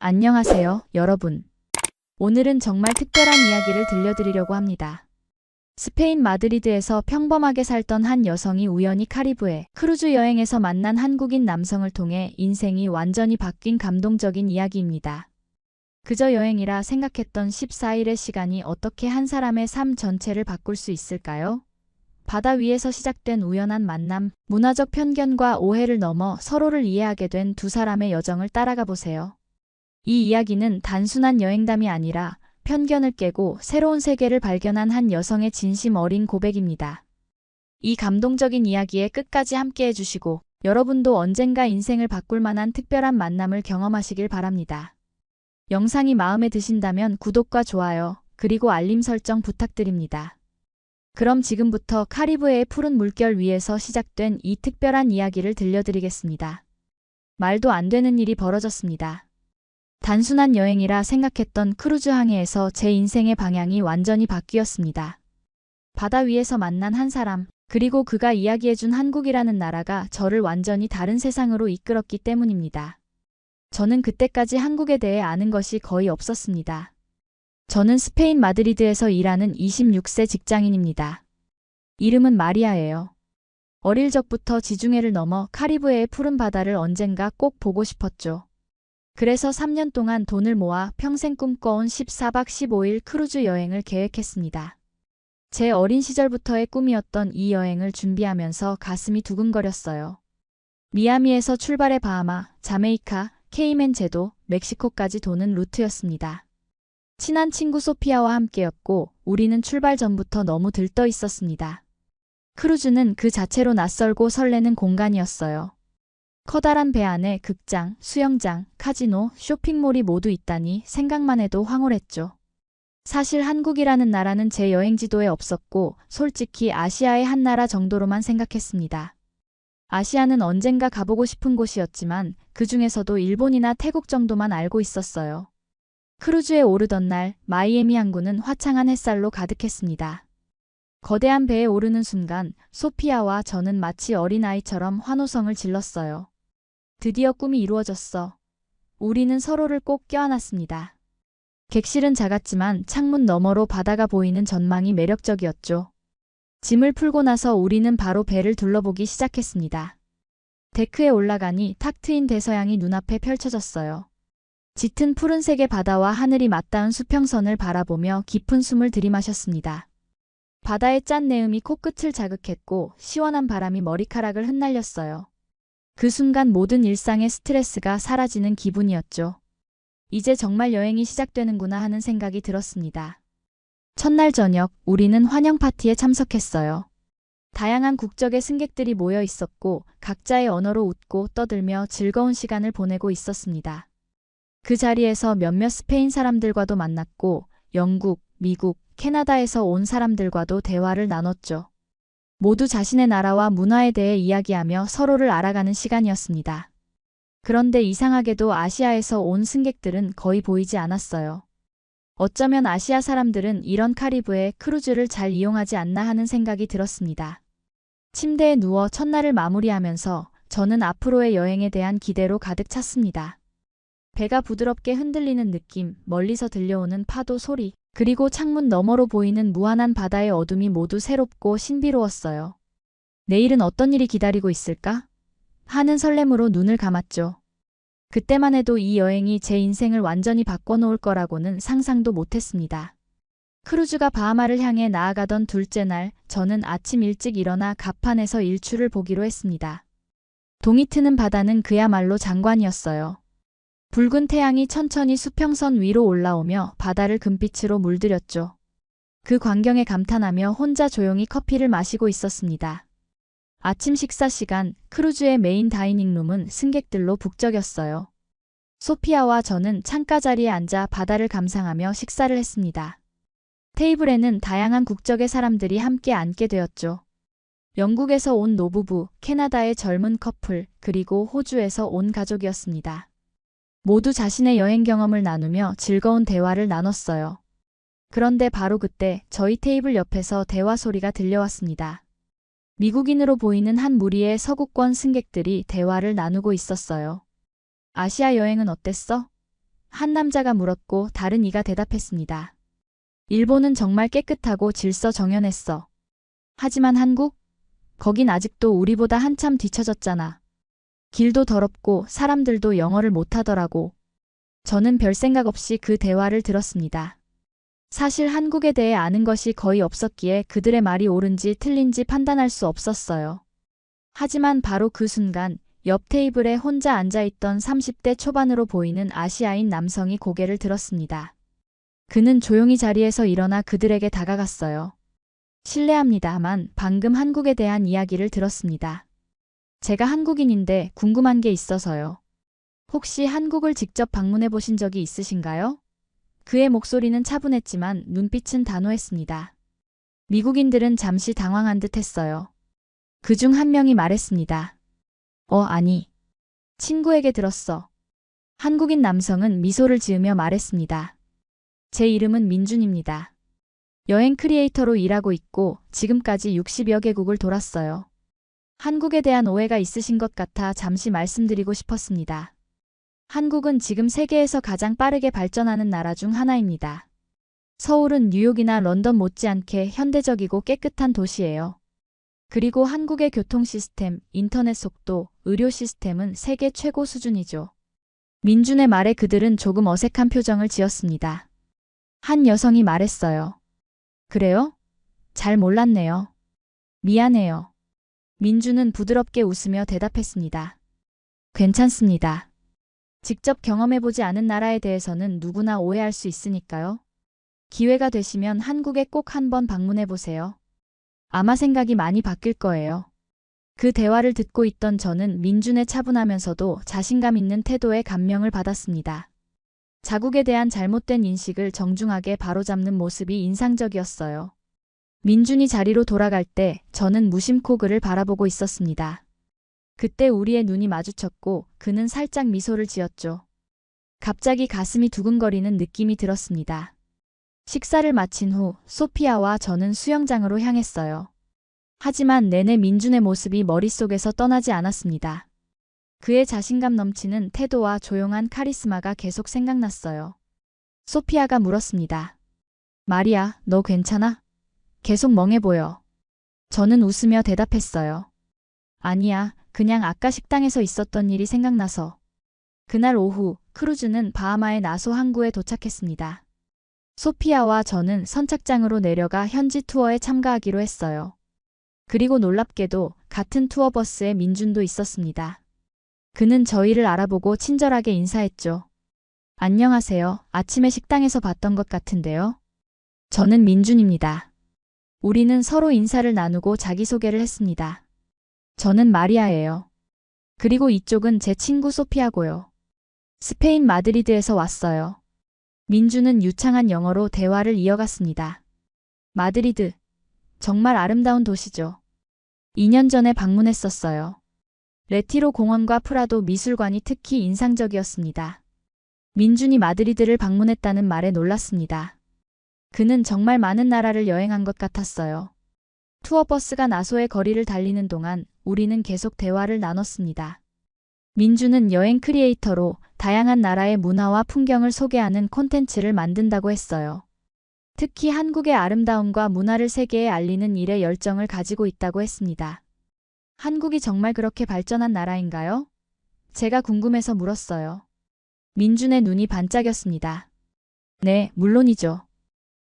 안녕하세요, 여러분. 오늘은 정말 특별한 이야기를 들려드리려고 합니다. 스페인 마드리드에서 평범하게 살던 한 여성이 우연히 카리브해 크루즈 여행에서 만난 한국인 남성을 통해 인생이 완전히 바뀐 감동적인 이야기입니다. 그저 여행이라 생각했던 14일의 시간이 어떻게 한 사람의 삶 전체를 바꿀 수 있을까요? 바다 위에서 시작된 우연한 만남, 문화적 편견과 오해를 넘어 서로를 이해하게 된 두 사람의 여정을 따라가 보세요. 이 이야기는 단순한 여행담이 아니라 편견을 깨고 새로운 세계를 발견한 한 여성의 진심 어린 고백입니다. 이 감동적인 이야기에 끝까지 함께 해주시고 여러분도 언젠가 인생을 바꿀 만한 특별한 만남을 경험하시길 바랍니다. 영상이 마음에 드신다면 구독과 좋아요, 그리고 알림 설정 부탁드립니다. 그럼 지금부터 카리브해의 푸른 물결 위에서 시작된 이 특별한 이야기를 들려드리겠습니다. 말도 안 되는 일이 벌어졌습니다. 단순한 여행이라 생각했던 크루즈 항해에서 제 인생의 방향이 완전히 바뀌었습니다. 바다 위에서 만난 한 사람, 그리고 그가 이야기해준 한국이라는 나라가 저를 완전히 다른 세상으로 이끌었기 때문입니다. 저는 그때까지 한국에 대해 아는 것이 거의 없었습니다. 저는 스페인 마드리드에서 일하는 26세 직장인입니다. 이름은 마리아예요. 어릴 적부터 지중해를 넘어 카리브해의 푸른 바다를 언젠가 꼭 보고 싶었죠. 그래서 3년 동안 돈을 모아 평생 꿈꿔온 14박 15일 크루즈 여행을 계획했습니다. 제 어린 시절부터의 꿈이었던 이 여행을 준비하면서 가슴이 두근거렸어요. 미아미에서 출발해 바하마, 자메이카, 케이맨 제도, 멕시코까지 도는 루트였습니다. 친한 친구 소피아와 함께였고 우리는 출발 전부터 너무 들떠 있었습니다. 크루즈는 그 자체로 낯설고 설레는 공간이었어요. 커다란 배 안에 극장, 수영장, 카지노, 쇼핑몰이 모두 있다니 생각만 해도 황홀했죠. 사실 한국이라는 나라는 제 여행지도에 없었고 솔직히 아시아의 한 나라 정도로만 생각했습니다. 아시아는 언젠가 가보고 싶은 곳이었지만 그 중에서도 일본이나 태국 정도만 알고 있었어요. 크루즈에 오르던 날 마이애미 항구는 화창한 햇살로 가득했습니다. 거대한 배에 오르는 순간 소피아와 저는 마치 어린아이처럼 환호성을 질렀어요. 드디어 꿈이 이루어졌어. 우리는 서로를 꼭 껴안았습니다. 객실은 작았지만 창문 너머로 바다가 보이는 전망이 매력적이었죠. 짐을 풀고 나서 우리는 바로 배를 둘러보기 시작했습니다. 데크에 올라가니 탁 트인 대서양이 눈앞에 펼쳐졌어요. 짙은 푸른색의 바다와 하늘이 맞닿은 수평선을 바라보며 깊은 숨을 들이마셨습니다. 바다의 짠 내음이 코끝을 자극했고 시원한 바람이 머리카락을 흩날렸어요. 그 순간 모든 일상의 스트레스가 사라지는 기분이었죠. 이제 정말 여행이 시작되는구나 하는 생각이 들었습니다. 첫날 저녁, 우리는 환영 파티에 참석했어요. 다양한 국적의 승객들이 모여 있었고 각자의 언어로 웃고 떠들며 즐거운 시간을 보내고 있었습니다. 그 자리에서 몇몇 스페인 사람들과도 만났고 영국, 미국, 캐나다에서 온 사람들과도 대화를 나눴죠. 모두 자신의 나라와 문화에 대해 이야기하며 서로를 알아가는 시간이었습니다. 그런데 이상하게도 아시아에서 온 승객들은 거의 보이지 않았어요. 어쩌면 아시아 사람들은 이런 카리브해 크루즈를 잘 이용하지 않나 하는 생각이 들었습니다. 침대에 누워 첫날을 마무리하면서 저는 앞으로의 여행에 대한 기대로 가득 찼습니다. 배가 부드럽게 흔들리는 느낌, 멀리서 들려오는 파도 소리, 그리고 창문 너머로 보이는 무한한 바다의 어둠이 모두 새롭고 신비로웠어요. 내일은 어떤 일이 기다리고 있을까? 하는 설렘으로 눈을 감았죠. 그때만 해도 이 여행이 제 인생을 완전히 바꿔놓을 거라고는 상상도 못했습니다. 크루즈가 바하마를 향해 나아가던 둘째 날, 저는 아침 일찍 일어나 갑판에서 일출을 보기로 했습니다. 동이 트는 바다는 그야말로 장관이었어요. 붉은 태양이 천천히 수평선 위로 올라오며 바다를 금빛으로 물들였죠. 그 광경에 감탄하며 혼자 조용히 커피를 마시고 있었습니다. 아침 식사 시간, 크루즈의 메인 다이닝룸은 승객들로 북적였어요. 소피아와 저는 창가 자리에 앉아 바다를 감상하며 식사를 했습니다. 테이블에는 다양한 국적의 사람들이 함께 앉게 되었죠. 영국에서 온 노부부, 캐나다의 젊은 커플, 그리고 호주에서 온 가족이었습니다. 모두 자신의 여행 경험을 나누며 즐거운 대화를 나눴어요. 그런데 바로 그때 저희 테이블 옆에서 대화 소리가 들려왔습니다. 미국인으로 보이는 한 무리의 서구권 승객들이 대화를 나누고 있었어요. 아시아 여행은 어땠어? 한 남자가 물었고 다른 이가 대답했습니다. 일본은 정말 깨끗하고 질서 정연했어. 하지만 한국? 거긴 아직도 우리보다 한참 뒤처졌잖아. 길도 더럽고 사람들도 영어를 못하더라고. 저는 별 생각 없이 그 대화를 들었습니다. 사실 한국에 대해 아는 것이 거의 없었기에 그들의 말이 옳은지 틀린지 판단할 수 없었어요. 하지만 바로 그 순간 옆 테이블에 혼자 앉아있던 30대 초반으로 보이는 아시아인 남성이 고개를 들었습니다. 그는 조용히 자리에서 일어나 그들에게 다가갔어요. 실례합니다만 방금 한국에 대한 이야기를 들었습니다. 제가 한국인인데 궁금한 게 있어서요. 혹시 한국을 직접 방문해 보신 적이 있으신가요? 그의 목소리는 차분했지만 눈빛은 단호했습니다. 미국인들은 잠시 당황한 듯 했어요. 그중 한 명이 말했습니다. 아니. 친구에게 들었어. 한국인 남성은 미소를 지으며 말했습니다. 제 이름은 민준입니다. 여행 크리에이터로 일하고 있고 지금까지 60여 개국을 돌았어요. 한국에 대한 오해가 있으신 것 같아 잠시 말씀드리고 싶었습니다. 한국은 지금 세계에서 가장 빠르게 발전하는 나라 중 하나입니다. 서울은 뉴욕이나 런던 못지않게 현대적이고 깨끗한 도시예요. 그리고 한국의 교통 시스템, 인터넷 속도, 의료 시스템은 세계 최고 수준이죠. 민준의 말에 그들은 조금 어색한 표정을 지었습니다. 한 여성이 말했어요. 그래요? 잘 몰랐네요. 미안해요. 민준은 부드럽게 웃으며 대답했습니다. 괜찮습니다. 직접 경험해보지 않은 나라에 대해서는 누구나 오해할 수 있으니까요. 기회가 되시면 한국에 꼭 한번 방문해보세요. 아마 생각이 많이 바뀔 거예요. 그 대화를 듣고 있던 저는 민준의 차분하면서도 자신감 있는 태도에 감명을 받았습니다. 자국에 대한 잘못된 인식을 정중하게 바로잡는 모습이 인상적이었어요. 민준이 자리로 돌아갈 때 저는 무심코 그를 바라보고 있었습니다. 그때 우리의 눈이 마주쳤고 그는 살짝 미소를 지었죠. 갑자기 가슴이 두근거리는 느낌이 들었습니다. 식사를 마친 후 소피아와 저는 수영장으로 향했어요. 하지만 내내 민준의 모습이 머릿속에서 떠나지 않았습니다. 그의 자신감 넘치는 태도와 조용한 카리스마가 계속 생각났어요. 소피아가 물었습니다. 마리아, 너 괜찮아? 계속 멍해 보여. 저는 웃으며 대답했어요. 아니야, 그냥 아까 식당에서 있었던 일이 생각나서. 그날 오후 크루즈는 바하마의 나소 항구에 도착했습니다. 소피아와 저는 선착장으로 내려가 현지 투어에 참가하기로 했어요. 그리고 놀랍게도 같은 투어버스에 민준도 있었습니다. 그는 저희를 알아보고 친절하게 인사했죠. 안녕하세요. 아침에 식당에서 봤던 것 같은데요. 저는 민준입니다. 우리는 서로 인사를 나누고 자기소개를 했습니다. 저는 마리아예요. 그리고 이쪽은 제 친구 소피아고요. 스페인 마드리드에서 왔어요. 민준은 유창한 영어로 대화를 이어갔습니다. 마드리드. 정말 아름다운 도시죠. 2년 전에 방문했었어요. 레티로 공원과 프라도 미술관이 특히 인상적이었습니다. 민준이 마드리드를 방문했다는 말에 놀랐습니다. 그는 정말 많은 나라를 여행한 것 같았어요. 투어버스가 나소의 거리를 달리는 동안 우리는 계속 대화를 나눴습니다. 민준은 여행 크리에이터로 다양한 나라의 문화와 풍경을 소개하는 콘텐츠를 만든다고 했어요. 특히 한국의 아름다움과 문화를 세계에 알리는 일에 열정을 가지고 있다고 했습니다. 한국이 정말 그렇게 발전한 나라인가요? 제가 궁금해서 물었어요. 민준의 눈이 반짝였습니다. 네, 물론이죠.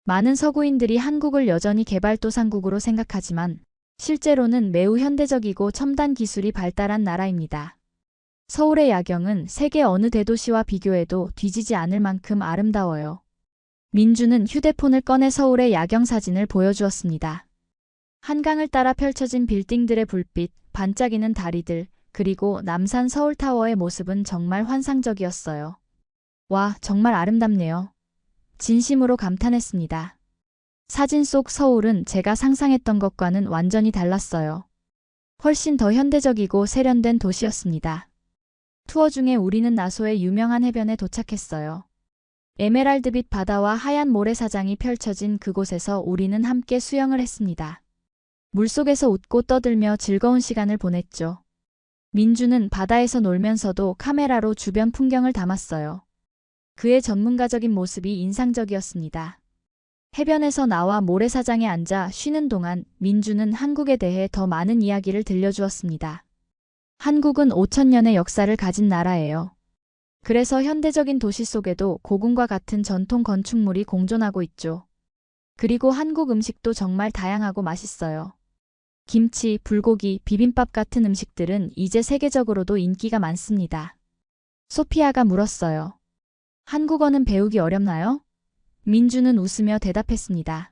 많은 서구인들이 한국을 여전히 개발도상국으로 생각하지만 실제로는 매우 현대적이고 첨단 기술이 발달한 나라입니다. 서울의 야경은 세계 어느 대도시와 비교해도 뒤지지 않을 만큼 아름다워요. 민준은 휴대폰을 꺼내 서울의 야경 사진을 보여주었습니다. 한강을 따라 펼쳐진 빌딩들의 불빛, 반짝이는 다리들, 그리고 남산 서울타워의 모습은 정말 환상적이었어요. 와, 정말 아름답네요. 진심으로 감탄했습니다. 사진 속 서울은 제가 상상했던 것과는 완전히 달랐어요. 훨씬 더 현대적이고 세련된 도시였습니다. 투어 중에 우리는 나소의 유명한 해변에 도착했어요. 에메랄드빛 바다와 하얀 모래사장이 펼쳐진 그곳에서 우리는 함께 수영을 했습니다. 물속에서 웃고 떠들며 즐거운 시간을 보냈죠. 민준은 바다에서 놀면서도 카메라로 주변 풍경을 담았어요. 그의 전문가적인 모습이 인상적이었습니다. 해변에서 나와 모래사장에 앉아 쉬는 동안 민주는 한국에 대해 더 많은 이야기를 들려주었습니다. 한국은 5천년의 역사를 가진 나라예요. 그래서 현대적인 도시 속에도 고궁과 같은 전통 건축물이 공존하고 있죠. 그리고 한국 음식도 정말 다양하고 맛있어요. 김치, 불고기, 비빔밥 같은 음식들은 이제 세계적으로도 인기가 많습니다. 소피아가 물었어요. 한국어는 배우기 어렵나요? 민주는 웃으며 대답했습니다.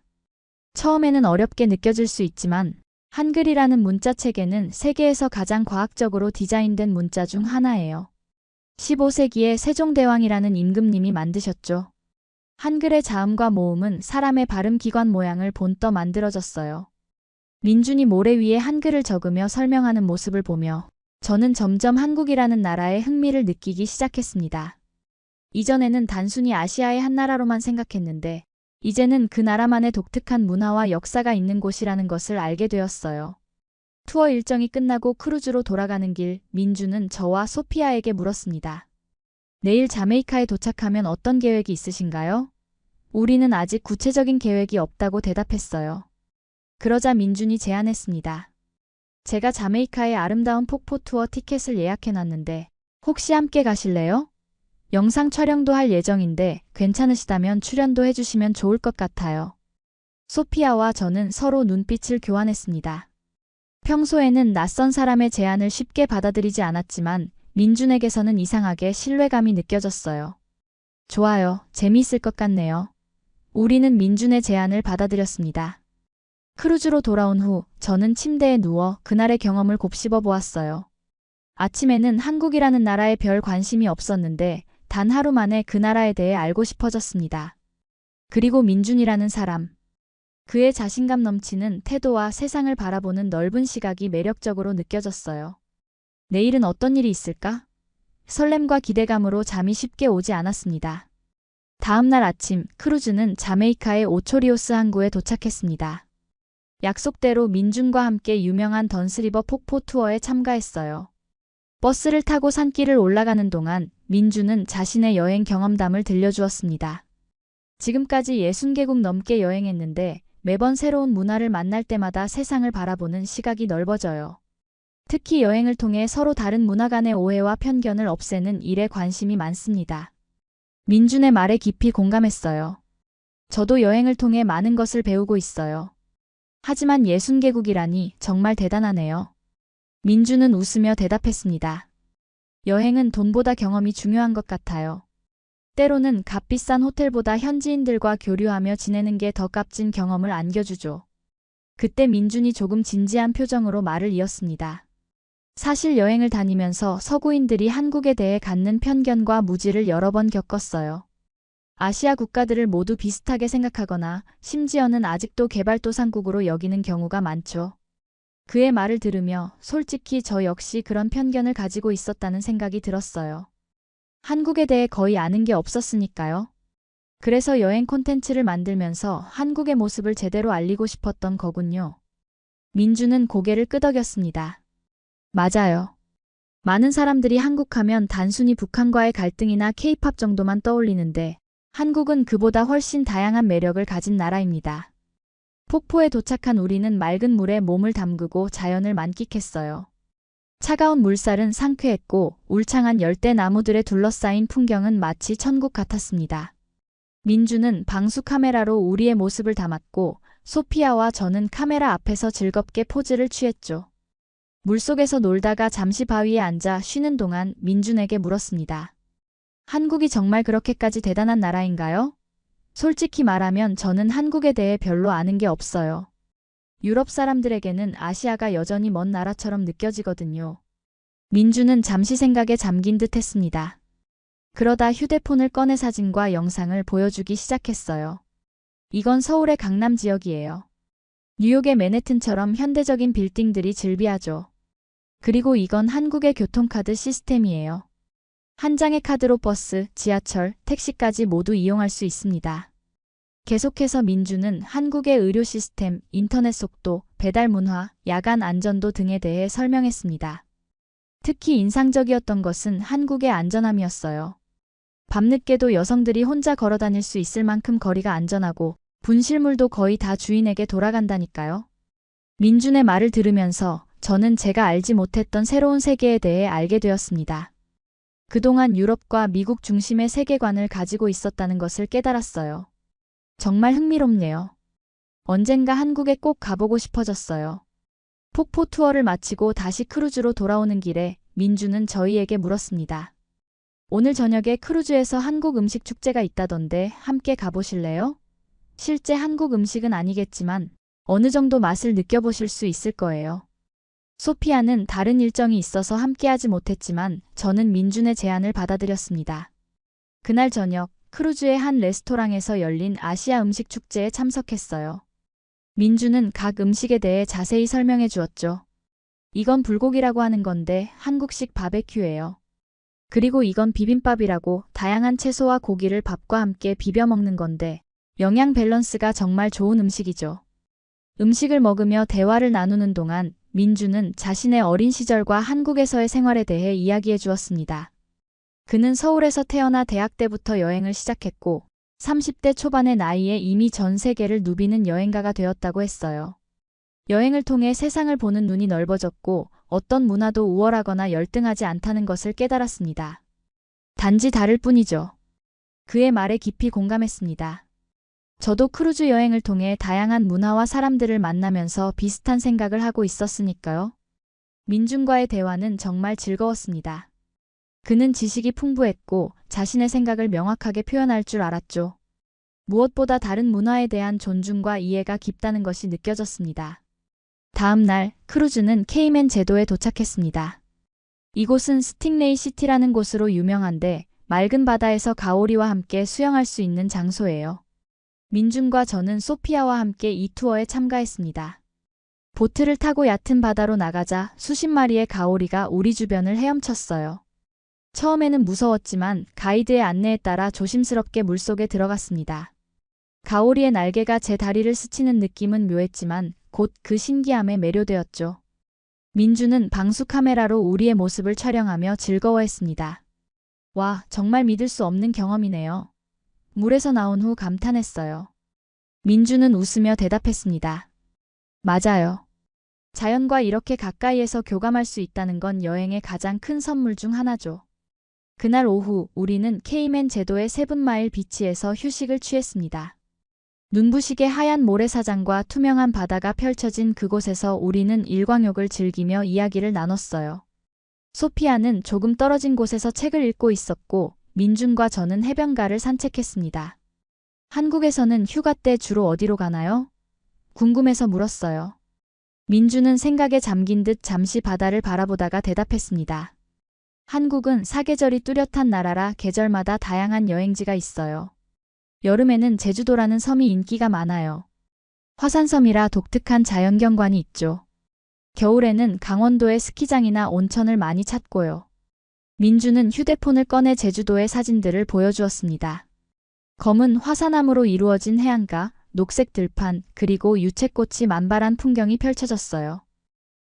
처음에는 어렵게 느껴질 수 있지만 한글이라는 문자 체계는 세계에서 가장 과학적으로 디자인된 문자 중 하나예요. 15세기에 세종대왕이라는 임금님이 만드셨죠. 한글의 자음과 모음은 사람의 발음 기관 모양을 본떠 만들어졌어요. 민준이 모래 위에 한글을 적으며 설명하는 모습을 보며 저는 점점 한국이라는 나라에 흥미를 느끼기 시작했습니다. 이전에는 단순히 아시아의 한 나라로만 생각했는데 이제는 그 나라만의 독특한 문화와 역사가 있는 곳이라는 것을 알게 되었어요. 투어 일정이 끝나고 크루즈로 돌아가는 길, 민주는 저와 소피아에게 물었습니다. 내일 자메이카에 도착하면 어떤 계획이 있으신가요? 우리는 아직 구체적인 계획이 없다고 대답했어요. 그러자 민준이 제안했습니다. 제가 자메이카의 아름다운 폭포 투어 티켓을 예약해놨는데 혹시 함께 가실래요? 영상 촬영도 할 예정인데 괜찮으시다면 출연도 해주시면 좋을 것 같아요. 소피아와 저는 서로 눈빛을 교환했습니다. 평소에는 낯선 사람의 제안을 쉽게 받아들이지 않았지만 민준에게서는 이상하게 신뢰감이 느껴졌어요. 좋아요. 재미있을 것 같네요. 우리는 민준의 제안을 받아들였습니다. 크루즈로 돌아온 후 저는 침대에 누워 그날의 경험을 곱씹어 보았어요. 아침에는 한국이라는 나라에 별 관심이 없었는데 단 하루 만에 그 나라에 대해 알고 싶어졌습니다. 그리고 민준이라는 사람. 그의 자신감 넘치는 태도와 세상을 바라보는 넓은 시각이 매력적으로 느껴졌어요. 내일은 어떤 일이 있을까? 설렘과 기대감으로 잠이 쉽게 오지 않았습니다. 다음 날 아침, 크루즈는 자메이카의 오초리오스 항구에 도착했습니다. 약속대로 민준과 함께 유명한 던스리버 폭포 투어에 참가했어요. 버스를 타고 산길을 올라가는 동안 민준은 자신의 여행 경험담을 들려주었습니다. 지금까지 60개국 넘게 여행했는데 매번 새로운 문화를 만날 때마다 세상을 바라보는 시각이 넓어져요. 특히 여행을 통해 서로 다른 문화 간의 오해와 편견을 없애는 일에 관심이 많습니다. 민준의 말에 깊이 공감했어요. 저도 여행을 통해 많은 것을 배우고 있어요. 하지만 60개국이라니 정말 대단하네요. 민준은 웃으며 대답했습니다. 여행은 돈보다 경험이 중요한 것 같아요. 때로는 값비싼 호텔보다 현지인들과 교류하며 지내는 게 더 값진 경험을 안겨주죠. 그때 민준이 조금 진지한 표정으로 말을 이었습니다. 사실 여행을 다니면서 서구인들이 한국에 대해 갖는 편견과 무지를 여러 번 겪었어요. 아시아 국가들을 모두 비슷하게 생각하거나 심지어는 아직도 개발도상국으로 여기는 경우가 많죠. 그의 말을 들으며 솔직히 저 역시 그런 편견을 가지고 있었다는 생각이 들었어요. 한국에 대해 거의 아는 게 없었으니까요. 그래서 여행 콘텐츠를 만들면서 한국의 모습을 제대로 알리고 싶었던 거군요. 민주는 고개를 끄덕였습니다. 맞아요. 많은 사람들이 한국하면 단순히 북한과의 갈등이나 케이팝 정도만 떠올리는데 한국은 그보다 훨씬 다양한 매력을 가진 나라입니다. 폭포에 도착한 우리는 맑은 물에 몸을 담그고 자연을 만끽했어요. 차가운 물살은 상쾌했고 울창한 열대 나무들에 둘러싸인 풍경은 마치 천국 같았습니다. 민주는 방수 카메라로 우리의 모습을 담았고 소피아와 저는 카메라 앞에서 즐겁게 포즈를 취했죠. 물속에서 놀다가 잠시 바위에 앉아 쉬는 동안 민준에게 물었습니다. 한국이 정말 그렇게까지 대단한 나라인가요? 솔직히 말하면 저는 한국에 대해 별로 아는 게 없어요. 유럽 사람들에게는 아시아가 여전히 먼 나라처럼 느껴지거든요. 민주는 잠시 생각에 잠긴 듯 했습니다. 그러다 휴대폰을 꺼내 사진과 영상을 보여주기 시작했어요. 이건 서울의 강남 지역이에요. 뉴욕의 맨해튼처럼 현대적인 빌딩들이 즐비하죠. 그리고 이건 한국의 교통카드 시스템이에요. 한 장의 카드로 버스, 지하철, 택시까지 모두 이용할 수 있습니다. 계속해서 민주는 한국의 의료 시스템, 인터넷 속도, 배달 문화, 야간 안전도 등에 대해 설명했습니다. 특히 인상적이었던 것은 한국의 안전함이었어요. 밤늦게도 여성들이 혼자 걸어 다닐 수 있을 만큼 거리가 안전하고 분실물도 거의 다 주인에게 돌아간다니까요. 민준의 말을 들으면서 저는 제가 알지 못했던 새로운 세계에 대해 알게 되었습니다. 그동안 유럽과 미국 중심의 세계관을 가지고 있었다는 것을 깨달았어요. 정말 흥미롭네요. 언젠가 한국에 꼭 가보고 싶어졌어요. 폭포 투어를 마치고 다시 크루즈로 돌아오는 길에 민주는 저희에게 물었습니다. 오늘 저녁에 크루즈에서 한국 음식 축제가 있다던데 함께 가보실래요? 실제 한국 음식은 아니겠지만 어느 정도 맛을 느껴보실 수 있을 거예요. 소피아는 다른 일정이 있어서 함께하지 못했지만 저는 민준의 제안을 받아들였습니다. 그날 저녁 크루즈의 한 레스토랑에서 열린 아시아 음식 축제에 참석했어요. 민준은 각 음식에 대해 자세히 설명해 주었죠. 이건 불고기라고 하는 건데 한국식 바베큐예요. 그리고 이건 비빔밥이라고 다양한 채소와 고기를 밥과 함께 비벼 먹는 건데 영양 밸런스가 정말 좋은 음식이죠. 음식을 먹으며 대화를 나누는 동안 민주는 자신의 어린 시절과 한국에서의 생활에 대해 이야기해 주었습니다. 그는 서울에서 태어나 대학 때부터 여행을 시작했고 30대 초반의 나이에 이미 전 세계를 누비는 여행가가 되었다고 했어요. 여행을 통해 세상을 보는 눈이 넓어졌고 어떤 문화도 우월하거나 열등하지 않다는 것을 깨달았습니다. 단지 다를 뿐이죠. 그의 말에 깊이 공감했습니다. 저도 크루즈 여행을 통해 다양한 문화와 사람들을 만나면서 비슷한 생각을 하고 있었으니까요. 민준과의 대화는 정말 즐거웠습니다. 그는 지식이 풍부했고 자신의 생각을 명확하게 표현할 줄 알았죠. 무엇보다 다른 문화에 대한 존중과 이해가 깊다는 것이 느껴졌습니다. 다음 날 크루즈는 케이맨 제도에 도착했습니다. 이곳은 스팅레이 시티라는 곳으로 유명한데 맑은 바다에서 가오리와 함께 수영할 수 있는 장소예요. 민준과 저는 소피아와 함께 이 투어에 참가했습니다. 보트를 타고 얕은 바다로 나가자 수십 마리의 가오리가 우리 주변을 헤엄쳤어요. 처음에는 무서웠지만 가이드의 안내에 따라 조심스럽게 물속에 들어갔습니다. 가오리의 날개가 제 다리를 스치는 느낌은 묘했지만 곧 그 신기함에 매료되었죠. 민주는 방수 카메라로 우리의 모습을 촬영하며 즐거워했습니다. 와, 정말 믿을 수 없는 경험이네요. 물에서 나온 후 감탄했어요. 민주는 웃으며 대답했습니다. 맞아요. 자연과 이렇게 가까이에서 교감할 수 있다는 건 여행의 가장 큰 선물 중 하나죠. 그날 오후 우리는 케이맨 제도의 세븐마일 비치에서 휴식을 취했습니다. 눈부시게 하얀 모래사장과 투명한 바다가 펼쳐진 그곳에서 우리는 일광욕을 즐기며 이야기를 나눴어요. 소피아는 조금 떨어진 곳에서 책을 읽고 있었고 민준과 저는 해변가를 산책했습니다. 한국에서는 휴가 때 주로 어디로 가나요? 궁금해서 물었어요. 민준은 생각에 잠긴 듯 잠시 바다를 바라보다가 대답했습니다. 한국은 사계절이 뚜렷한 나라라 계절마다 다양한 여행지가 있어요. 여름에는 제주도라는 섬이 인기가 많아요. 화산섬이라 독특한 자연경관이 있죠. 겨울에는 강원도의 스키장이나 온천을 많이 찾고요. 민주는 휴대폰을 꺼내 제주도의 사진들을 보여주었습니다. 검은 화산암으로 이루어진 해안가, 녹색 들판, 그리고 유채꽃이 만발한 풍경이 펼쳐졌어요.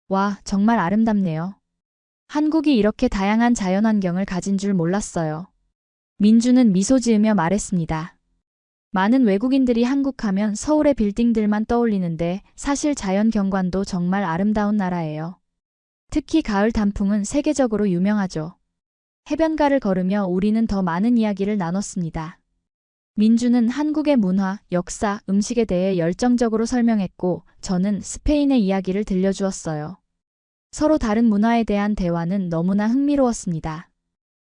와, 정말 아름답네요. 한국이 이렇게 다양한 자연환경을 가진 줄 몰랐어요. 민주는 미소 지으며 말했습니다. 많은 외국인들이 한국하면 서울의 빌딩들만 떠올리는데 사실 자연 경관도 정말 아름다운 나라예요. 특히 가을 단풍은 세계적으로 유명하죠. 해변가를 걸으며 우리는 더 많은 이야기를 나눴습니다. 민주는 한국의 문화, 역사, 음식에 대해 열정적으로 설명했고 저는 스페인의 이야기를 들려주었어요. 서로 다른 문화에 대한 대화는 너무나 흥미로웠습니다.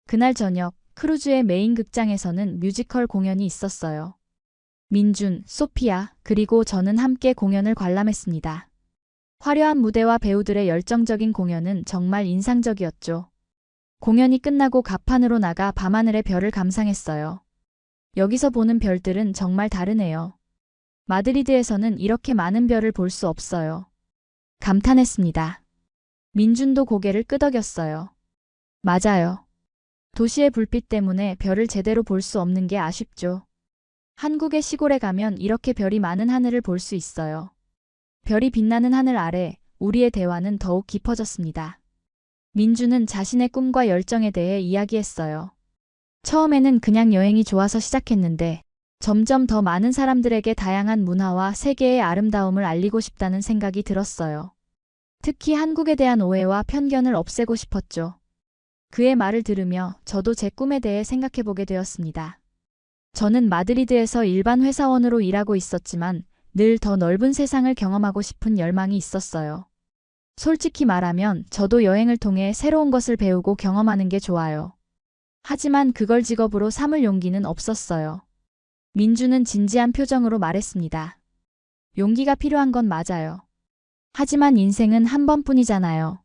그날 저녁 크루즈의 메인 극장에서는 뮤지컬 공연이 있었어요. 민준, 소피아, 그리고 저는 함께 공연을 관람했습니다. 화려한 무대와 배우들의 열정적인 공연은 정말 인상적이었죠. 공연이 끝나고 가판으로 나가 밤하늘의 별을 감상했어요. 여기서 보는 별들은 정말 다르네요. 마드리드에서는 이렇게 많은 별을 볼 수 없어요. 감탄했습니다. 민준도 고개를 끄덕였어요. 맞아요. 도시의 불빛 때문에 별을 제대로 볼 수 없는 게 아쉽죠. 한국의 시골에 가면 이렇게 별이 많은 하늘을 볼 수 있어요. 별이 빛나는 하늘 아래 우리의 대화는 더욱 깊어졌습니다. 민주는 자신의 꿈과 열정에 대해 이야기했어요. 처음에는 그냥 여행이 좋아서 시작했는데 점점 더 많은 사람들에게 다양한 문화와 세계의 아름다움을 알리고 싶다는 생각이 들었어요. 특히 한국에 대한 오해와 편견을 없애고 싶었죠. 그의 말을 들으며 저도 제 꿈에 대해 생각해보게 되었습니다. 저는 마드리드에서 일반 회사원으로 일하고 있었지만 늘 더 넓은 세상을 경험하고 싶은 열망이 있었어요. 솔직히 말하면 저도 여행을 통해 새로운 것을 배우고 경험하는 게 좋아요. 하지만 그걸 직업으로 삼을 용기는 없었어요. 민주는 진지한 표정으로 말했습니다. 용기가 필요한 건 맞아요. 하지만 인생은 한 번뿐이잖아요.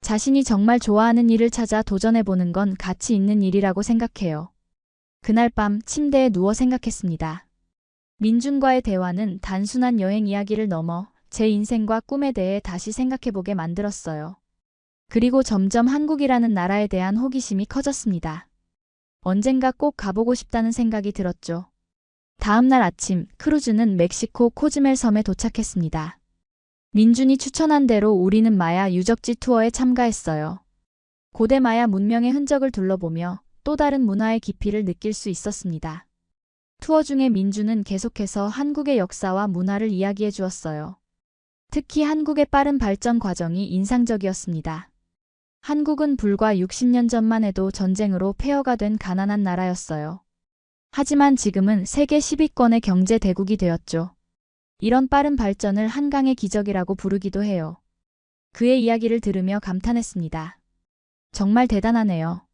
자신이 정말 좋아하는 일을 찾아 도전해보는 건 가치 있는 일이라고 생각해요. 그날 밤 침대에 누워 생각했습니다. 민준과의 대화는 단순한 여행 이야기를 넘어 제 인생과 꿈에 대해 다시 생각해보게 만들었어요. 그리고 점점 한국이라는 나라에 대한 호기심이 커졌습니다. 언젠가 꼭 가보고 싶다는 생각이 들었죠. 다음 날 아침, 크루즈는 멕시코 코즈멜 섬에 도착했습니다. 민준이 추천한 대로 우리는 마야 유적지 투어에 참가했어요. 고대 마야 문명의 흔적을 둘러보며 또 다른 문화의 깊이를 느낄 수 있었습니다. 투어 중에 민준은 계속해서 한국의 역사와 문화를 이야기해 주었어요. 특히 한국의 빠른 발전 과정이 인상적이었습니다. 한국은 불과 60년 전만 해도 전쟁으로 폐허가 된 가난한 나라였어요. 하지만 지금은 세계 10위권의 경제 대국이 되었죠. 이런 빠른 발전을 한강의 기적이라고 부르기도 해요. 그의 이야기를 들으며 감탄했습니다. 정말 대단하네요.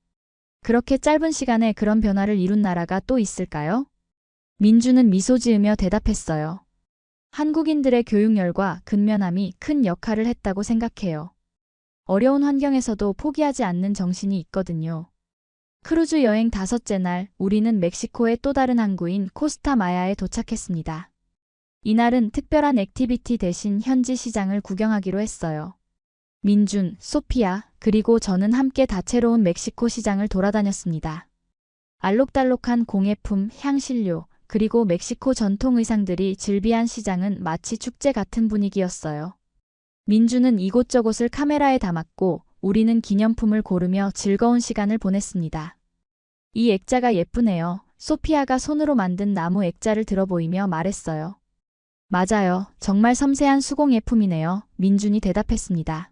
그렇게 짧은 시간에 그런 변화를 이룬 나라가 또 있을까요? 민주는 미소 지으며 대답했어요. 한국인들의 교육열과 근면함이 큰 역할을 했다고 생각해요. 어려운 환경에서도 포기하지 않는 정신이 있거든요. 크루즈 여행 5째 날, 우리는 멕시코의 또 다른 항구인 코스타 마야에 도착했습니다. 이날은 특별한 액티비티 대신 현지 시장을 구경하기로 했어요. 민준, 소피아, 그리고 저는 함께 다채로운 멕시코 시장을 돌아다녔습니다. 알록달록한 공예품, 향신료, 그리고 멕시코 전통 의상들이 즐비한 시장은 마치 축제 같은 분위기였어요. 민주는 이곳저곳을 카메라에 담았고 우리는 기념품을 고르며 즐거운 시간을 보냈습니다. 이 액자가 예쁘네요. 소피아가 손으로 만든 나무 액자를 들어보이며 말했어요. 맞아요. 정말 섬세한 수공 예품이네요. 민준이 대답했습니다.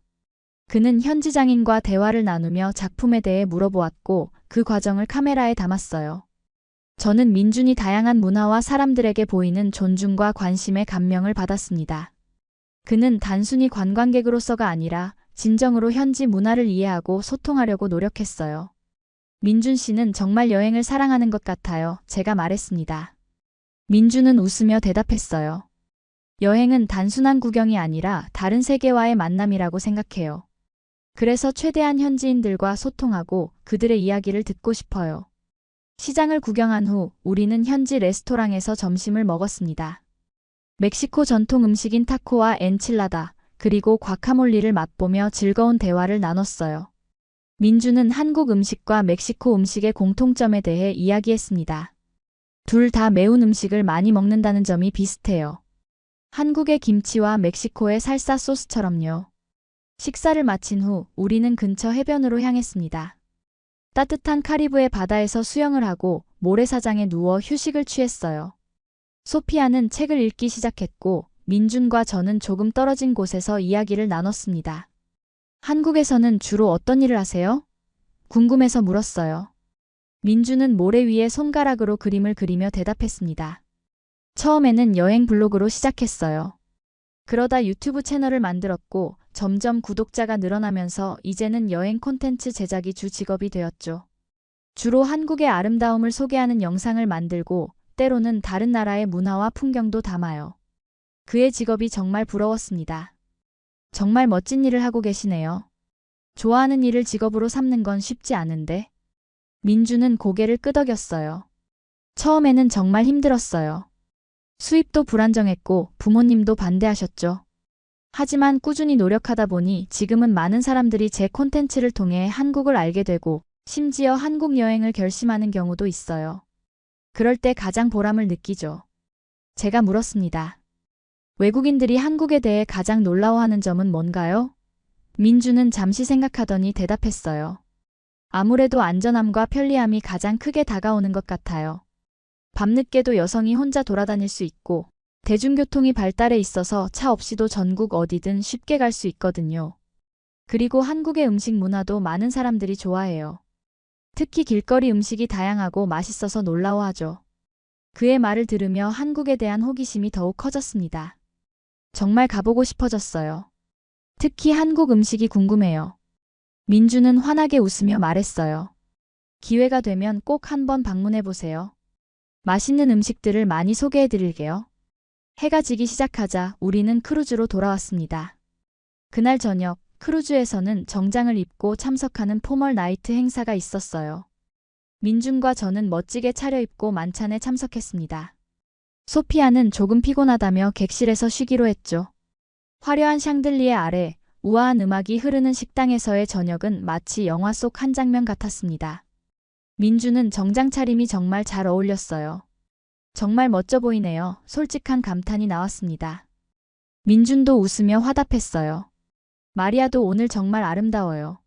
그는 현지 장인과 대화를 나누며 작품에 대해 물어보았고 그 과정을 카메라에 담았어요. 저는 민준이 다양한 문화와 사람들에게 보이는 존중과 관심에 감명을 받았습니다. 그는 단순히 관광객으로서가 아니라 진정으로 현지 문화를 이해하고 소통하려고 노력했어요. 민준 씨는 정말 여행을 사랑하는 것 같아요. 제가 말했습니다. 민준은 웃으며 대답했어요. 여행은 단순한 구경이 아니라 다른 세계와의 만남이라고 생각해요. 그래서 최대한 현지인들과 소통하고 그들의 이야기를 듣고 싶어요. 시장을 구경한 후 우리는 현지 레스토랑에서 점심을 먹었습니다. 멕시코 전통 음식인 타코와 엔칠라다, 그리고 과카몰리를 맛보며 즐거운 대화를 나눴어요. 민주는 한국 음식과 멕시코 음식의 공통점에 대해 이야기했습니다. 둘 다 매운 음식을 많이 먹는다는 점이 비슷해요. 한국의 김치와 멕시코의 살사 소스처럼요. 식사를 마친 후 우리는 근처 해변으로 향했습니다. 따뜻한 카리브해 바다에서 수영을 하고 모래사장에 누워 휴식을 취했어요. 소피아는 책을 읽기 시작했고 민준과 저는 조금 떨어진 곳에서 이야기를 나눴습니다. 한국에서는 주로 어떤 일을 하세요? 궁금해서 물었어요. 민준은 모래 위에 손가락으로 그림을 그리며 대답했습니다. 처음에는 여행 블로그로 시작했어요. 그러다 유튜브 채널을 만들었고 점점 구독자가 늘어나면서 이제는 여행 콘텐츠 제작이 주 직업이 되었죠. 주로 한국의 아름다움을 소개하는 영상을 만들고 때로는 다른 나라의 문화와 풍경도 담아요. 그의 직업이 정말 부러웠습니다. 정말 멋진 일을 하고 계시네요. 좋아하는 일을 직업으로 삼는 건 쉽지 않은데. 민주는 고개를 끄덕였어요. 처음에는 정말 힘들었어요. 수입도 불안정했고 부모님도 반대하셨죠. 하지만 꾸준히 노력하다 보니 지금은 많은 사람들이 제 콘텐츠를 통해 한국을 알게 되고 심지어 한국 여행을 결심하는 경우도 있어요. 그럴 때 가장 보람을 느끼죠. 제가 물었습니다. 외국인들이 한국에 대해 가장 놀라워하는 점은 뭔가요? 민주는 잠시 생각하더니 대답했어요. 아무래도 안전함과 편리함이 가장 크게 다가오는 것 같아요. 밤늦게도 여성이 혼자 돌아다닐 수 있고, 대중교통이 발달해 있어서 차 없이도 전국 어디든 쉽게 갈 수 있거든요. 그리고 한국의 음식 문화도 많은 사람들이 좋아해요. 특히 길거리 음식이 다양하고 맛있어서 놀라워하죠. 그의 말을 들으며 한국에 대한 호기심이 더욱 커졌습니다. 정말 가보고 싶어졌어요. 특히 한국 음식이 궁금해요. 민주는 환하게 웃으며 말했어요. 기회가 되면 꼭 한번 방문해 보세요. 맛있는 음식들을 많이 소개해 드릴게요. 해가 지기 시작하자 우리는 크루즈로 돌아왔습니다. 그날 저녁, 크루즈에서는 정장을 입고 참석하는 포멀 나이트 행사가 있었어요. 민준과 저는 멋지게 차려입고 만찬에 참석했습니다. 소피아는 조금 피곤하다며 객실에서 쉬기로 했죠. 화려한 샹들리에 아래 우아한 음악이 흐르는 식당에서의 저녁은 마치 영화 속 한 장면 같았습니다. 민주는 정장 차림이 정말 잘 어울렸어요. 정말 멋져 보이네요. 솔직한 감탄이 나왔습니다. 민준도 웃으며 화답했어요. 마리아도 오늘 정말 아름다워요.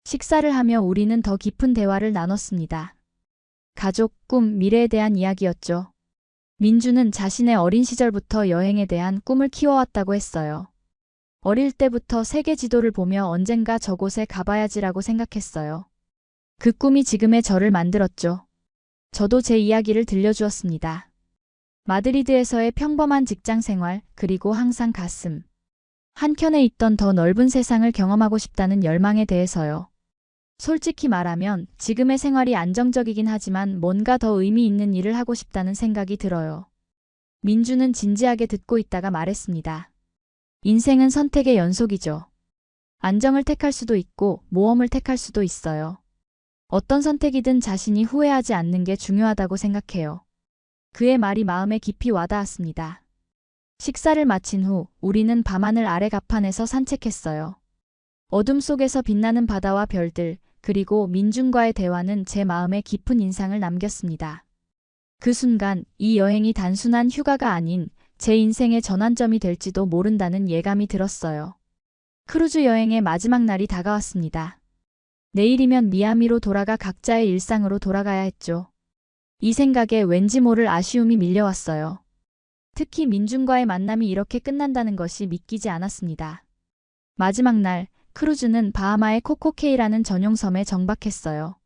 식사를 하며 우리는 더 깊은 대화를 나눴습니다. 가족, 꿈, 미래에 대한 이야기였죠. 민주는 자신의 어린 시절부터 여행에 대한 꿈을 키워왔다고 했어요. 어릴 때부터 세계 지도를 보며 언젠가 저곳에 가봐야지라고 생각했어요. 그 꿈이 지금의 저를 만들었죠. 저도 제 이야기를 들려주었습니다. 마드리드에서의 평범한 직장 생활, 그리고 항상 가슴 한켠에 있던 더 넓은 세상을 경험하고 싶다는 열망에 대해서요. 솔직히 말하면 지금의 생활이 안정적이긴 하지만 뭔가 더 의미 있는 일을 하고 싶다는 생각이 들어요. 민주는 진지하게 듣고 있다가 말했습니다. 인생은 선택의 연속이죠. 안정을 택할 수도 있고 모험을 택할 수도 있어요. 어떤 선택이든 자신이 후회하지 않는 게 중요하다고 생각해요. 그의 말이 마음에 깊이 와닿았습니다. 식사를 마친 후 우리는 밤하늘 아래 갑판에서 산책했어요. 어둠 속에서 빛나는 바다와 별들, 그리고 민준과의 대화는 제 마음에 깊은 인상을 남겼습니다. 그 순간 이 여행이 단순한 휴가가 아닌 제 인생의 전환점이 될지도 모른다는 예감이 들었어요. 크루즈 여행의 마지막 날이 다가왔습니다. 내일이면 미아미로 돌아가 각자의 일상으로 돌아가야 했죠. 이 생각에 왠지 모를 아쉬움이 밀려왔어요. 특히 민준과의 만남이 이렇게 끝난다는 것이 믿기지 않았습니다. 마지막 날, 크루즈는 바하마의 코코케이라는 전용 섬에 정박했어요.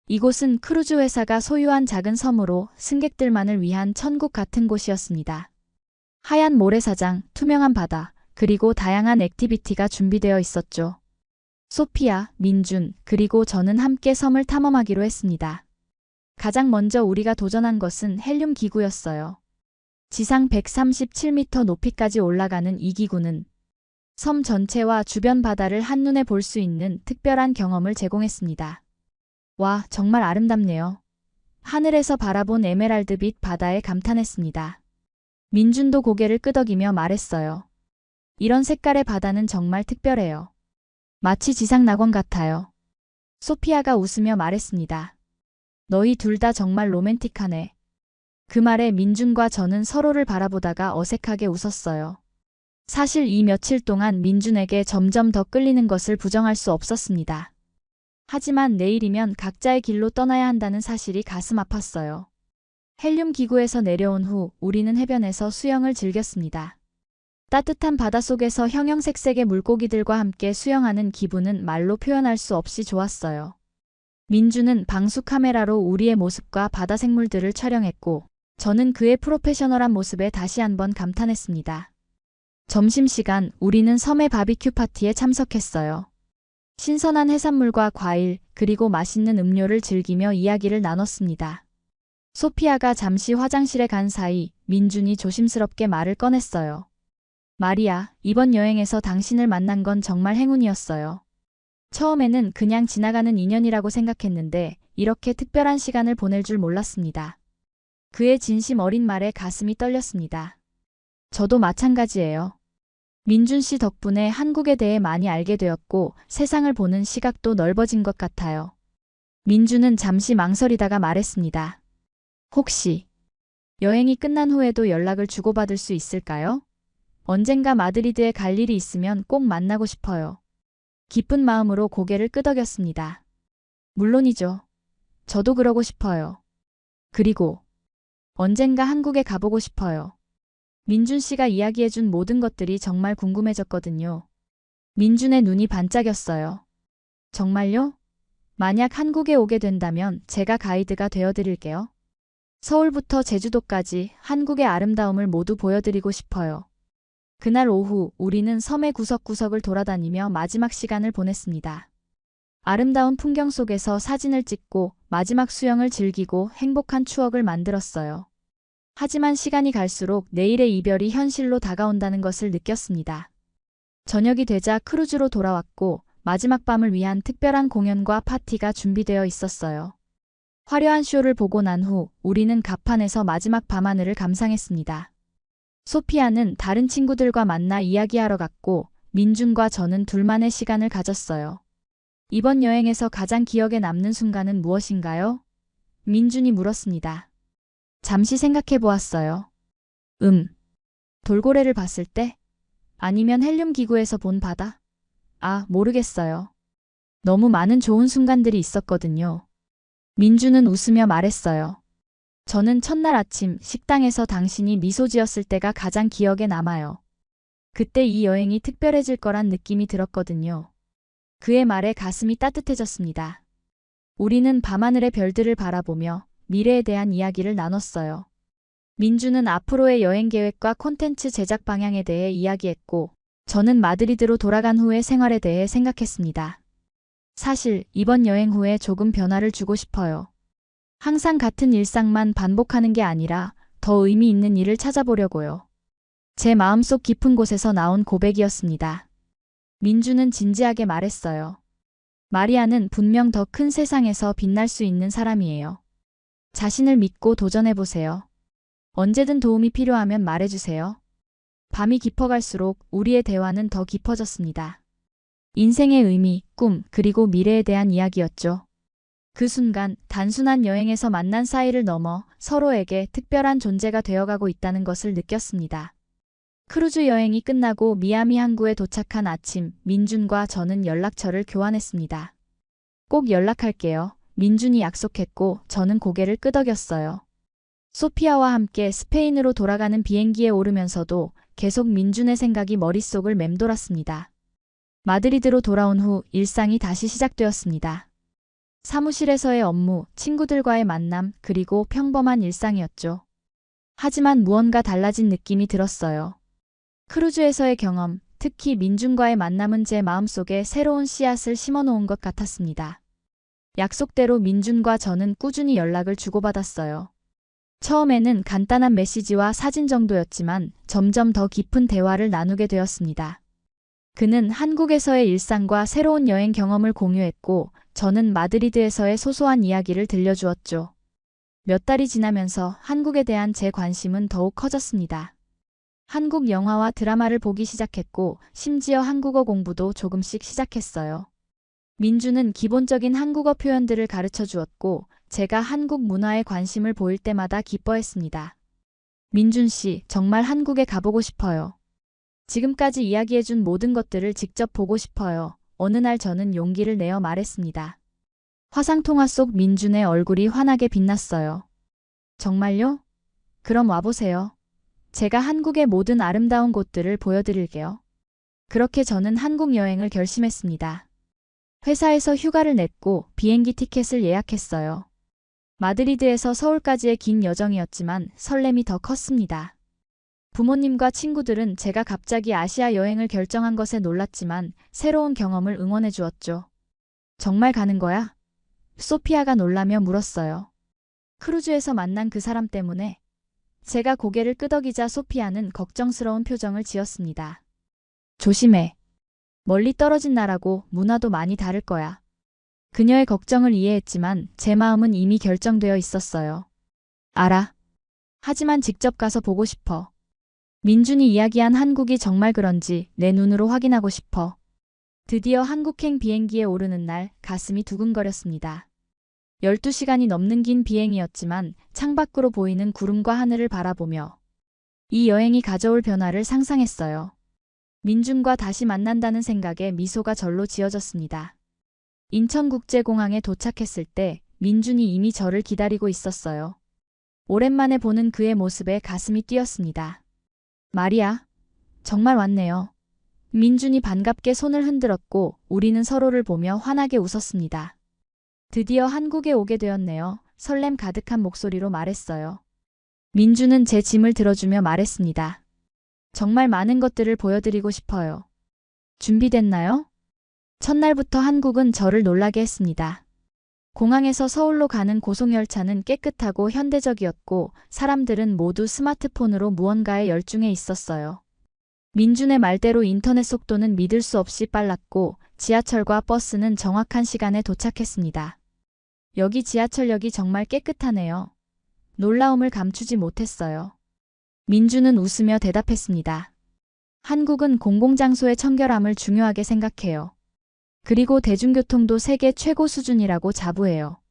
이곳은 크루즈 회사가 소유한 작은 섬으로 승객들만을 위한 천국 같은 곳이었습니다. 하얀 모래사장, 투명한 바다, 그리고 다양한 액티비티가 준비되어 있었죠. 소피아, 민준, 그리고 저는 함께 섬을 탐험하기로 했습니다. 가장 먼저 우리가 도전한 것은 헬륨 기구였어요. 지상 137m 높이까지 올라가는 이 기구는 섬 전체와 주변 바다를 한눈에 볼 수 있는 특별한 경험을 제공했습니다. 와, 정말 아름답네요. 하늘에서 바라본 에메랄드빛 바다에 감탄했습니다. 민준도 고개를 끄덕이며 말했어요. 이런 색깔의 바다는 정말 특별해요. 마치 지상 낙원 같아요. 소피아가 웃으며 말했습니다. 너희 둘 다 정말 로맨틱하네. 그 말에 민준과 저는 서로를 바라보다가 어색하게 웃었어요. 사실 이 며칠 동안 민준에게 점점 더 끌리는 것을 부정할 수 없었습니다. 하지만 내일이면 각자의 길로 떠나야 한다는 사실이 가슴 아팠어요. 헬륨 기구에서 내려온 후 우리는 해변에서 수영을 즐겼습니다. 따뜻한 바닷속에서 형형색색의 물고기들과 함께 수영하는 기분은 말로 표현할 수 없이 좋았어요. 민주는 방수 카메라로 우리의 모습과 바다 생물들을 촬영했고, 저는 그의 프로페셔널한 모습에 다시 한번 감탄했습니다. 점심시간 우리는 섬의 바비큐 파티에 참석했어요. 신선한 해산물과 과일, 그리고 맛있는 음료를 즐기며 이야기를 나눴습니다. 소피아가 잠시 화장실에 간 사이 민준이 조심스럽게 말을 꺼냈어요. 마리아, 이번 여행에서 당신을 만난 건 정말 행운이었어요. 처음에는 그냥 지나가는 인연이라고 생각했는데 이렇게 특별한 시간을 보낼 줄 몰랐습니다. 그의 진심 어린 말에 가슴이 떨렸습니다. 저도 마찬가지예요. 민준 씨 덕분에 한국에 대해 많이 알게 되었고 세상을 보는 시각도 넓어진 것 같아요. 민준은 잠시 망설이다가 말했습니다. 혹시 여행이 끝난 후에도 연락을 주고받을 수 있을까요? 언젠가 마드리드에 갈 일이 있으면 꼭 만나고 싶어요. 기쁜 마음으로 고개를 끄덕였습니다. 물론이죠. 저도 그러고 싶어요. 그리고 언젠가 한국에 가보고 싶어요. 민준 씨가 이야기해준 모든 것들이 정말 궁금해졌거든요. 민준의 눈이 반짝였어요. 정말요? 만약 한국에 오게 된다면 제가 가이드가 되어드릴게요. 서울부터 제주도까지 한국의 아름다움을 모두 보여드리고 싶어요. 그날 오후 우리는 섬의 구석구석을 돌아다니며 마지막 시간을 보냈습니다. 아름다운 풍경 속에서 사진을 찍고 마지막 수영을 즐기고 행복한 추억을 만들었어요. 하지만 시간이 갈수록 내일의 이별이 현실로 다가온다는 것을 느꼈습니다. 저녁이 되자 크루즈로 돌아왔고 마지막 밤을 위한 특별한 공연과 파티가 준비되어 있었어요. 화려한 쇼를 보고 난 후 우리는 갑판에서 마지막 밤하늘을 감상했습니다. 소피아는 다른 친구들과 만나 이야기하러 갔고 민준과 저는 둘만의 시간을 가졌어요. 이번 여행에서 가장 기억에 남는 순간은 무엇인가요? 민준이 물었습니다. 잠시 생각해 보았어요. 돌고래를 봤을 때? 아니면 헬륨 기구에서 본 바다? 모르겠어요. 너무 많은 좋은 순간들이 있었거든요. 민준은 웃으며 말했어요. 저는 첫날 아침 식당에서 당신이 미소 지었을 때가 가장 기억에 남아요. 그때 이 여행이 특별해질 거란 느낌이 들었거든요. 그의 말에 가슴이 따뜻해졌습니다. 우리는 밤하늘의 별들을 바라보며 미래에 대한 이야기를 나눴어요. 민준은 앞으로의 여행 계획과 콘텐츠 제작 방향에 대해 이야기했고, 저는 마드리드로 돌아간 후의 생활에 대해 생각했습니다. 사실 이번 여행 후에 조금 변화를 주고 싶어요. 항상 같은 일상만 반복하는 게 아니라 더 의미 있는 일을 찾아보려고요. 제 마음속 깊은 곳에서 나온 고백이었습니다. 민준은 진지하게 말했어요. 마리아는 분명 더 큰 세상에서 빛날 수 있는 사람이에요. 자신을 믿고 도전해보세요. 언제든 도움이 필요하면 말해주세요. 밤이 깊어갈수록 우리의 대화는 더 깊어졌습니다. 인생의 의미, 꿈, 그리고 미래에 대한 이야기였죠. 그 순간 단순한 여행에서 만난 사이를 넘어 서로에게 특별한 존재가 되어가고 있다는 것을 느꼈습니다. 크루즈 여행이 끝나고 미아미 항구에 도착한 아침, 민준과 저는 연락처를 교환했습니다. 꼭 연락할게요. 민준이 약속했고 저는 고개를 끄덕였어요. 소피아와 함께 스페인으로 돌아가는 비행기에 오르면서도 계속 민준의 생각이 머릿속을 맴돌았습니다. 마드리드로 돌아온 후 일상이 다시 시작되었습니다. 사무실에서의 업무, 친구들과의 만남, 그리고 평범한 일상이었죠. 하지만 무언가 달라진 느낌이 들었어요. 크루즈에서의 경험, 특히 민준과의 만남은 제 마음속에 새로운 씨앗을 심어놓은 것 같았습니다. 약속대로 민준과 저는 꾸준히 연락을 주고받았어요. 처음에는 간단한 메시지와 사진 정도였지만 점점 더 깊은 대화를 나누게 되었습니다. 그는 한국에서의 일상과 새로운 여행 경험을 공유했고 저는 마드리드에서의 소소한 이야기를 들려주었죠. 몇 달이 지나면서 한국에 대한 제 관심은 더욱 커졌습니다. 한국 영화와 드라마를 보기 시작했고 심지어 한국어 공부도 조금씩 시작했어요. 민준은 기본적인 한국어 표현들을 가르쳐 주었고 제가 한국 문화에 관심을 보일 때마다 기뻐했습니다. 민준 씨, 정말 한국에 가보고 싶어요. 지금까지 이야기해준 모든 것들을 직접 보고 싶어요. 어느 날 저는 용기를 내어 말했습니다. 화상통화 속 민준의 얼굴이 환하게 빛났어요. 정말요? 그럼 와보세요. 제가 한국의 모든 아름다운 곳들을 보여드릴게요. 그렇게 저는 한국 여행을 결심했습니다. 회사에서 휴가를 냈고 비행기 티켓을 예약했어요. 마드리드에서 서울까지의 긴 여정이었지만 설렘이 더 컸습니다. 부모님과 친구들은 제가 갑자기 아시아 여행을 결정한 것에 놀랐지만 새로운 경험을 응원해 주었죠. 정말 가는 거야? 소피아가 놀라며 물었어요. 크루즈에서 만난 그 사람 때문에. 제가 고개를 끄덕이자 소피아는 걱정스러운 표정을 지었습니다. 조심해. 멀리 떨어진 나라고 문화도 많이 다를 거야. 그녀의 걱정을 이해했지만 제 마음은 이미 결정되어 있었어요. 알아. 하지만 직접 가서 보고 싶어. 민준이 이야기한 한국이 정말 그런지 내 눈으로 확인하고 싶어. 드디어 한국행 비행기에 오르는 날 가슴이 두근거렸습니다. 12시간이 넘는 긴 비행이었지만 창밖으로 보이는 구름과 하늘을 바라보며 이 여행이 가져올 변화를 상상했어요. 민준과 다시 만난다는 생각에 미소가 절로 지어졌습니다. 인천국제공항에 도착했을 때 민준이 이미 저를 기다리고 있었어요. 오랜만에 보는 그의 모습에 가슴이 뛰었습니다. 마리아, 정말 왔네요. 민준이 반갑게 손을 흔들었고 우리는 서로를 보며 환하게 웃었습니다. 드디어 한국에 오게 되었네요. 설렘 가득한 목소리로 말했어요. 민준은 제 짐을 들어주며 말했습니다. 정말 많은 것들을 보여드리고 싶어요. 준비됐나요? 첫날부터 한국은 저를 놀라게 했습니다. 공항에서 서울로 가는 고속열차는 깨끗하고 현대적이었고 사람들은 모두 스마트폰으로 무언가에 열중해 있었어요. 민준의 말대로 인터넷 속도는 믿을 수 없이 빨랐고 지하철과 버스는 정확한 시간에 도착했습니다. 여기 지하철역이 정말 깨끗하네요. 놀라움을 감추지 못했어요. 민준은 웃으며 대답했습니다. 한국은 공공장소의 청결함을 중요하게 생각해요. 그리고 대중교통도 세계 최고 수준이라고 자부해요.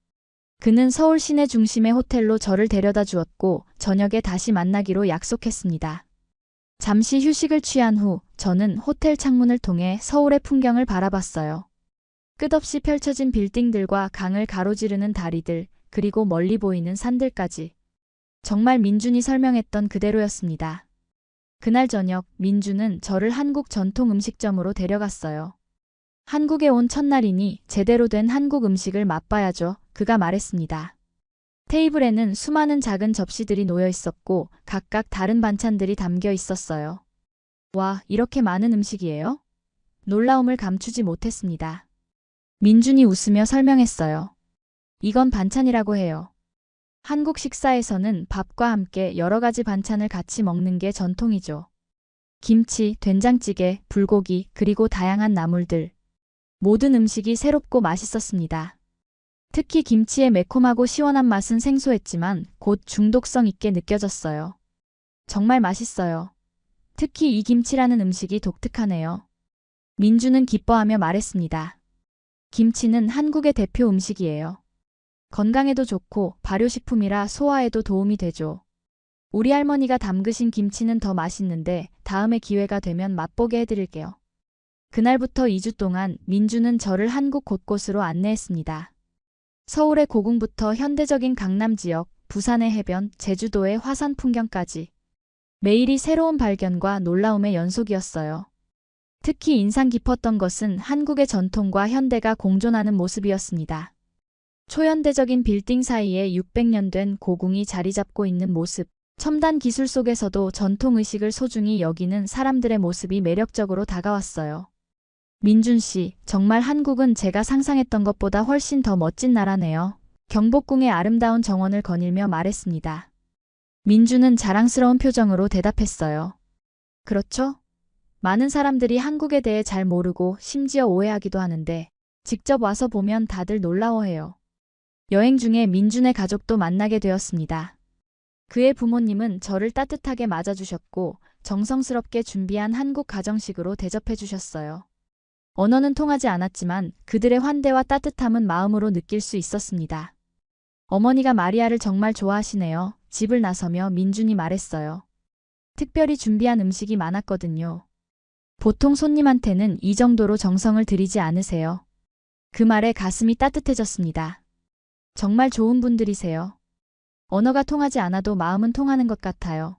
그는 서울 시내 중심의 호텔로 저를 데려다 주었고 저녁에 다시 만나기로 약속했습니다. 잠시 휴식을 취한 후 저는 호텔 창문을 통해 서울의 풍경을 바라봤어요. 끝없이 펼쳐진 빌딩들과 강을 가로지르는 다리들, 그리고 멀리 보이는 산들까지. 정말 민준이 설명했던 그대로였습니다. 그날 저녁 민준은 저를 한국 전통 음식점으로 데려갔어요. 한국에 온 첫날이니 제대로 된 한국 음식을 맛봐야죠. 그가 말했습니다. 테이블에는 수많은 작은 접시들이 놓여 있었고 각각 다른 반찬들이 담겨 있었어요. 와, 이렇게 많은 음식이에요? 놀라움을 감추지 못했습니다. 민준이 웃으며 설명했어요. 이건 반찬이라고 해요. 한국 식사에서는 밥과 함께 여러 가지 반찬을 같이 먹는 게 전통이죠. 김치, 된장찌개, 불고기, 그리고 다양한 나물들. 모든 음식이 새롭고 맛있었습니다. 특히 김치의 매콤하고 시원한 맛은 생소했지만 곧 중독성 있게 느껴졌어요. 정말 맛있어요. 특히 이 김치라는 음식이 독특하네요. 민준은 기뻐하며 말했습니다. 김치는 한국의 대표 음식이에요. 건강에도 좋고 발효식품이라 소화에도 도움이 되죠. 우리 할머니가 담그신 김치는 더 맛있는데 다음에 기회가 되면 맛보게 해드릴게요. 그날부터 2주 동안 민준은 저를 한국 곳곳으로 안내했습니다. 서울의 고궁부터 현대적인 강남 지역, 부산의 해변, 제주도의 화산 풍경까지. 매일이 새로운 발견과 놀라움의 연속이었어요. 특히 인상 깊었던 것은 한국의 전통과 현대가 공존하는 모습이었습니다. 초현대적인 빌딩 사이에 600년 된 고궁이 자리 잡고 있는 모습, 첨단 기술 속에서도 전통의식을 소중히 여기는 사람들의 모습이 매력적으로 다가왔어요. 민준 씨, 정말 한국은 제가 상상했던 것보다 훨씬 더 멋진 나라네요. 경복궁의 아름다운 정원을 거닐며 말했습니다. 민준은 자랑스러운 표정으로 대답했어요. 그렇죠? 많은 사람들이 한국에 대해 잘 모르고 심지어 오해하기도 하는데 직접 와서 보면 다들 놀라워해요. 여행 중에 민준의 가족도 만나게 되었습니다. 그의 부모님은 저를 따뜻하게 맞아주셨고 정성스럽게 준비한 한국 가정식으로 대접해 주셨어요. 언어는 통하지 않았지만 그들의 환대와 따뜻함은 마음으로 느낄 수 있었습니다. 어머니가 마리아를 정말 좋아하시네요. 집을 나서며 민준이 말했어요. 특별히 준비한 음식이 많았거든요. 보통 손님한테는 이 정도로 정성을 들이지 않으세요. 그 말에 가슴이 따뜻해졌습니다. 정말 좋은 분들이세요. 언어가 통하지 않아도 마음은 통하는 것 같아요.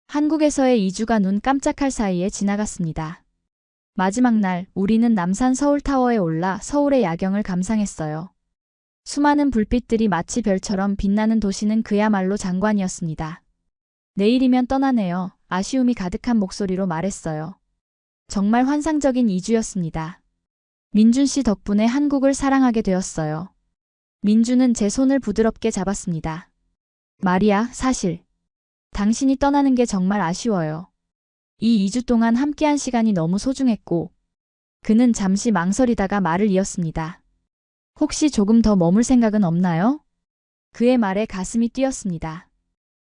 한국에서의 2주가 눈 깜짝할 사이에 지나갔습니다. 마지막 날 우리는 남산 서울타워에 올라 서울의 야경을 감상했어요. 수많은 불빛들이 마치 별처럼 빛나는 도시는 그야말로 장관이었습니다. 내일이면 떠나네요. 아쉬움이 가득한 목소리로 말했어요. 정말 환상적인 2주였습니다. 민준 씨 덕분에 한국을 사랑하게 되었어요. 민준은 제 손을 부드럽게 잡았습니다. 마리아, 사실 당신이 떠나는 게 정말 아쉬워요. 이 2주 동안 함께한 시간이 너무 소중했고 그는 잠시 망설이다가 말을 이었습니다. 혹시 조금 더 머물 생각은 없나요? 그의 말에 가슴이 뛰었습니다.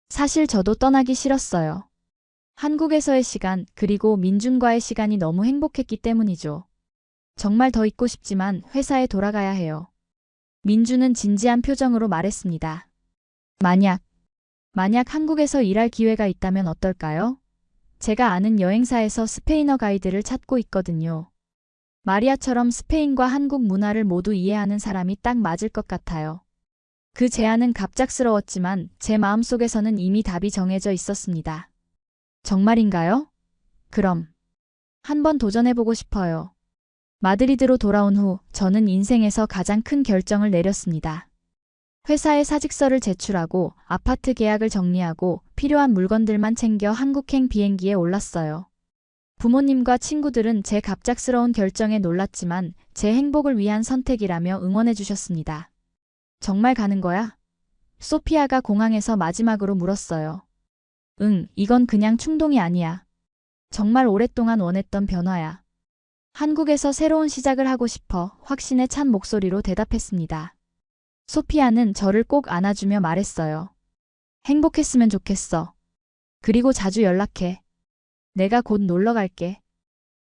사실 저도 떠나기 싫었어요. 한국에서의 시간 그리고 민준과의 시간이 너무 행복했기 때문이죠. 정말 더 있고 싶지만 회사에 돌아가야 해요. 민준은 진지한 표정으로 말했습니다. 만약 한국에서 일할 기회가 있다면 어떨까요? 제가 아는 여행사에서 스페인어 가이드를 찾고 있거든요. 마리아처럼 스페인과 한국 문화를 모두 이해하는 사람이 딱 맞을 것 같아요. 그 제안은 갑작스러웠지만 제 마음속에서는 이미 답이 정해져 있었습니다. 정말인가요? 그럼 한번 도전해보고 싶어요. 마드리드로 돌아온 후 저는 인생에서 가장 큰 결정을 내렸습니다. 회사에 사직서를 제출하고 아파트 계약을 정리하고 필요한 물건들만 챙겨 한국행 비행기에 올랐어요. 부모님과 친구들은 제 갑작스러운 결정에 놀랐지만 제 행복을 위한 선택이라며 응원해 주셨습니다. 정말 가는 거야? 소피아가 공항에서 마지막으로 물었어요. 응, 이건 그냥 충동이 아니야. 정말 오랫동안 원했던 변화야. 한국에서 새로운 시작을 하고 싶어 확신에 찬 목소리로 대답했습니다. 소피아는 저를 꼭 안아주며 말했어요. 행복했으면 좋겠어. 그리고 자주 연락해. 내가 곧 놀러 갈게.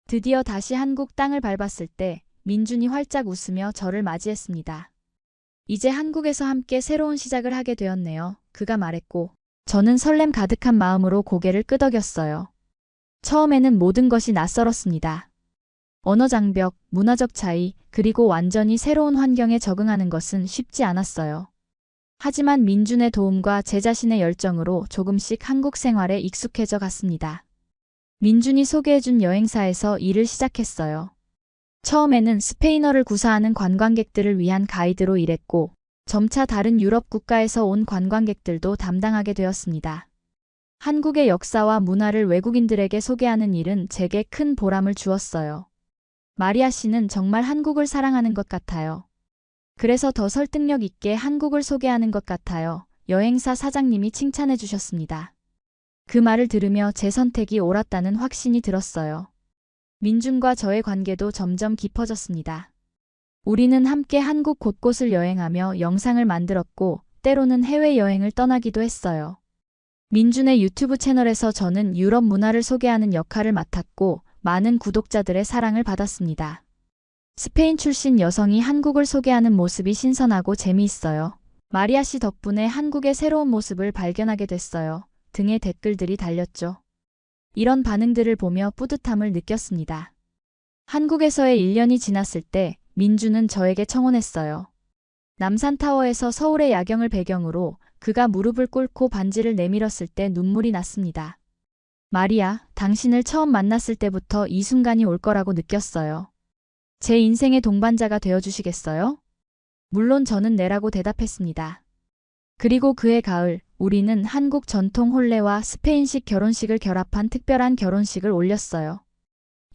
드디어 다시 한국 땅을 밟았을 때 민준이 활짝 웃으며 저를 맞이했습니다. 이제 한국에서 함께 새로운 시작을 하게 되었네요. 그가 말했고 저는 설렘 가득한 마음으로 고개를 끄덕였어요. 처음에는 모든 것이 낯설었습니다. 언어 장벽, 문화적 차이, 그리고 완전히 새로운 환경에 적응하는 것은 쉽지 않았어요. 하지만 민준의 도움과 제 자신의 열정으로 조금씩 한국 생활에 익숙해져 갔습니다. 민준이 소개해준 여행사에서 일을 시작했어요. 처음에는 스페인어를 구사하는 관광객들을 위한 가이드로 일했고, 점차 다른 유럽 국가에서 온 관광객들도 담당하게 되었습니다. 한국의 역사와 문화를 외국인들에게 소개하는 일은 제게 큰 보람을 주었어요. 마리아 씨는 정말 한국을 사랑하는 것 같아요. 그래서 더 설득력 있게 한국을 소개하는 것 같아요. 여행사 사장님이 칭찬해 주셨습니다. 그 말을 들으며 제 선택이 옳았다는 확신이 들었어요. 민준과 저의 관계도 점점 깊어졌습니다. 우리는 함께 한국 곳곳을 여행하며 영상을 만들었고, 때로는 해외여행을 떠나기도 했어요. 민준의 유튜브 채널에서 저는 유럽 문화를 소개하는 역할을 맡았고, 많은 구독자들의 사랑을 받았습니다. 스페인 출신 여성이 한국을 소개하는 모습이 신선하고 재미있어요. 마리아 씨 덕분에 한국의 새로운 모습을 발견하게 됐어요. 등의 댓글들이 달렸죠. 이런 반응들을 보며 뿌듯함을 느꼈습니다. 한국에서의 1년이 지났을 때 민주는 저에게 청혼했어요. 남산타워에서 서울의 야경을 배경으로 그가 무릎을 꿇고 반지를 내밀었을 때 눈물이 났습니다. 마리아, 당신을 처음 만났을 때부터 이 순간이 올 거라고 느꼈어요. 제 인생의 동반자가 되어주시겠어요? 물론 저는 네라고 대답했습니다. 그리고 그해 가을, 우리는 한국 전통 혼례와 스페인식 결혼식을 결합한 특별한 결혼식을 올렸어요.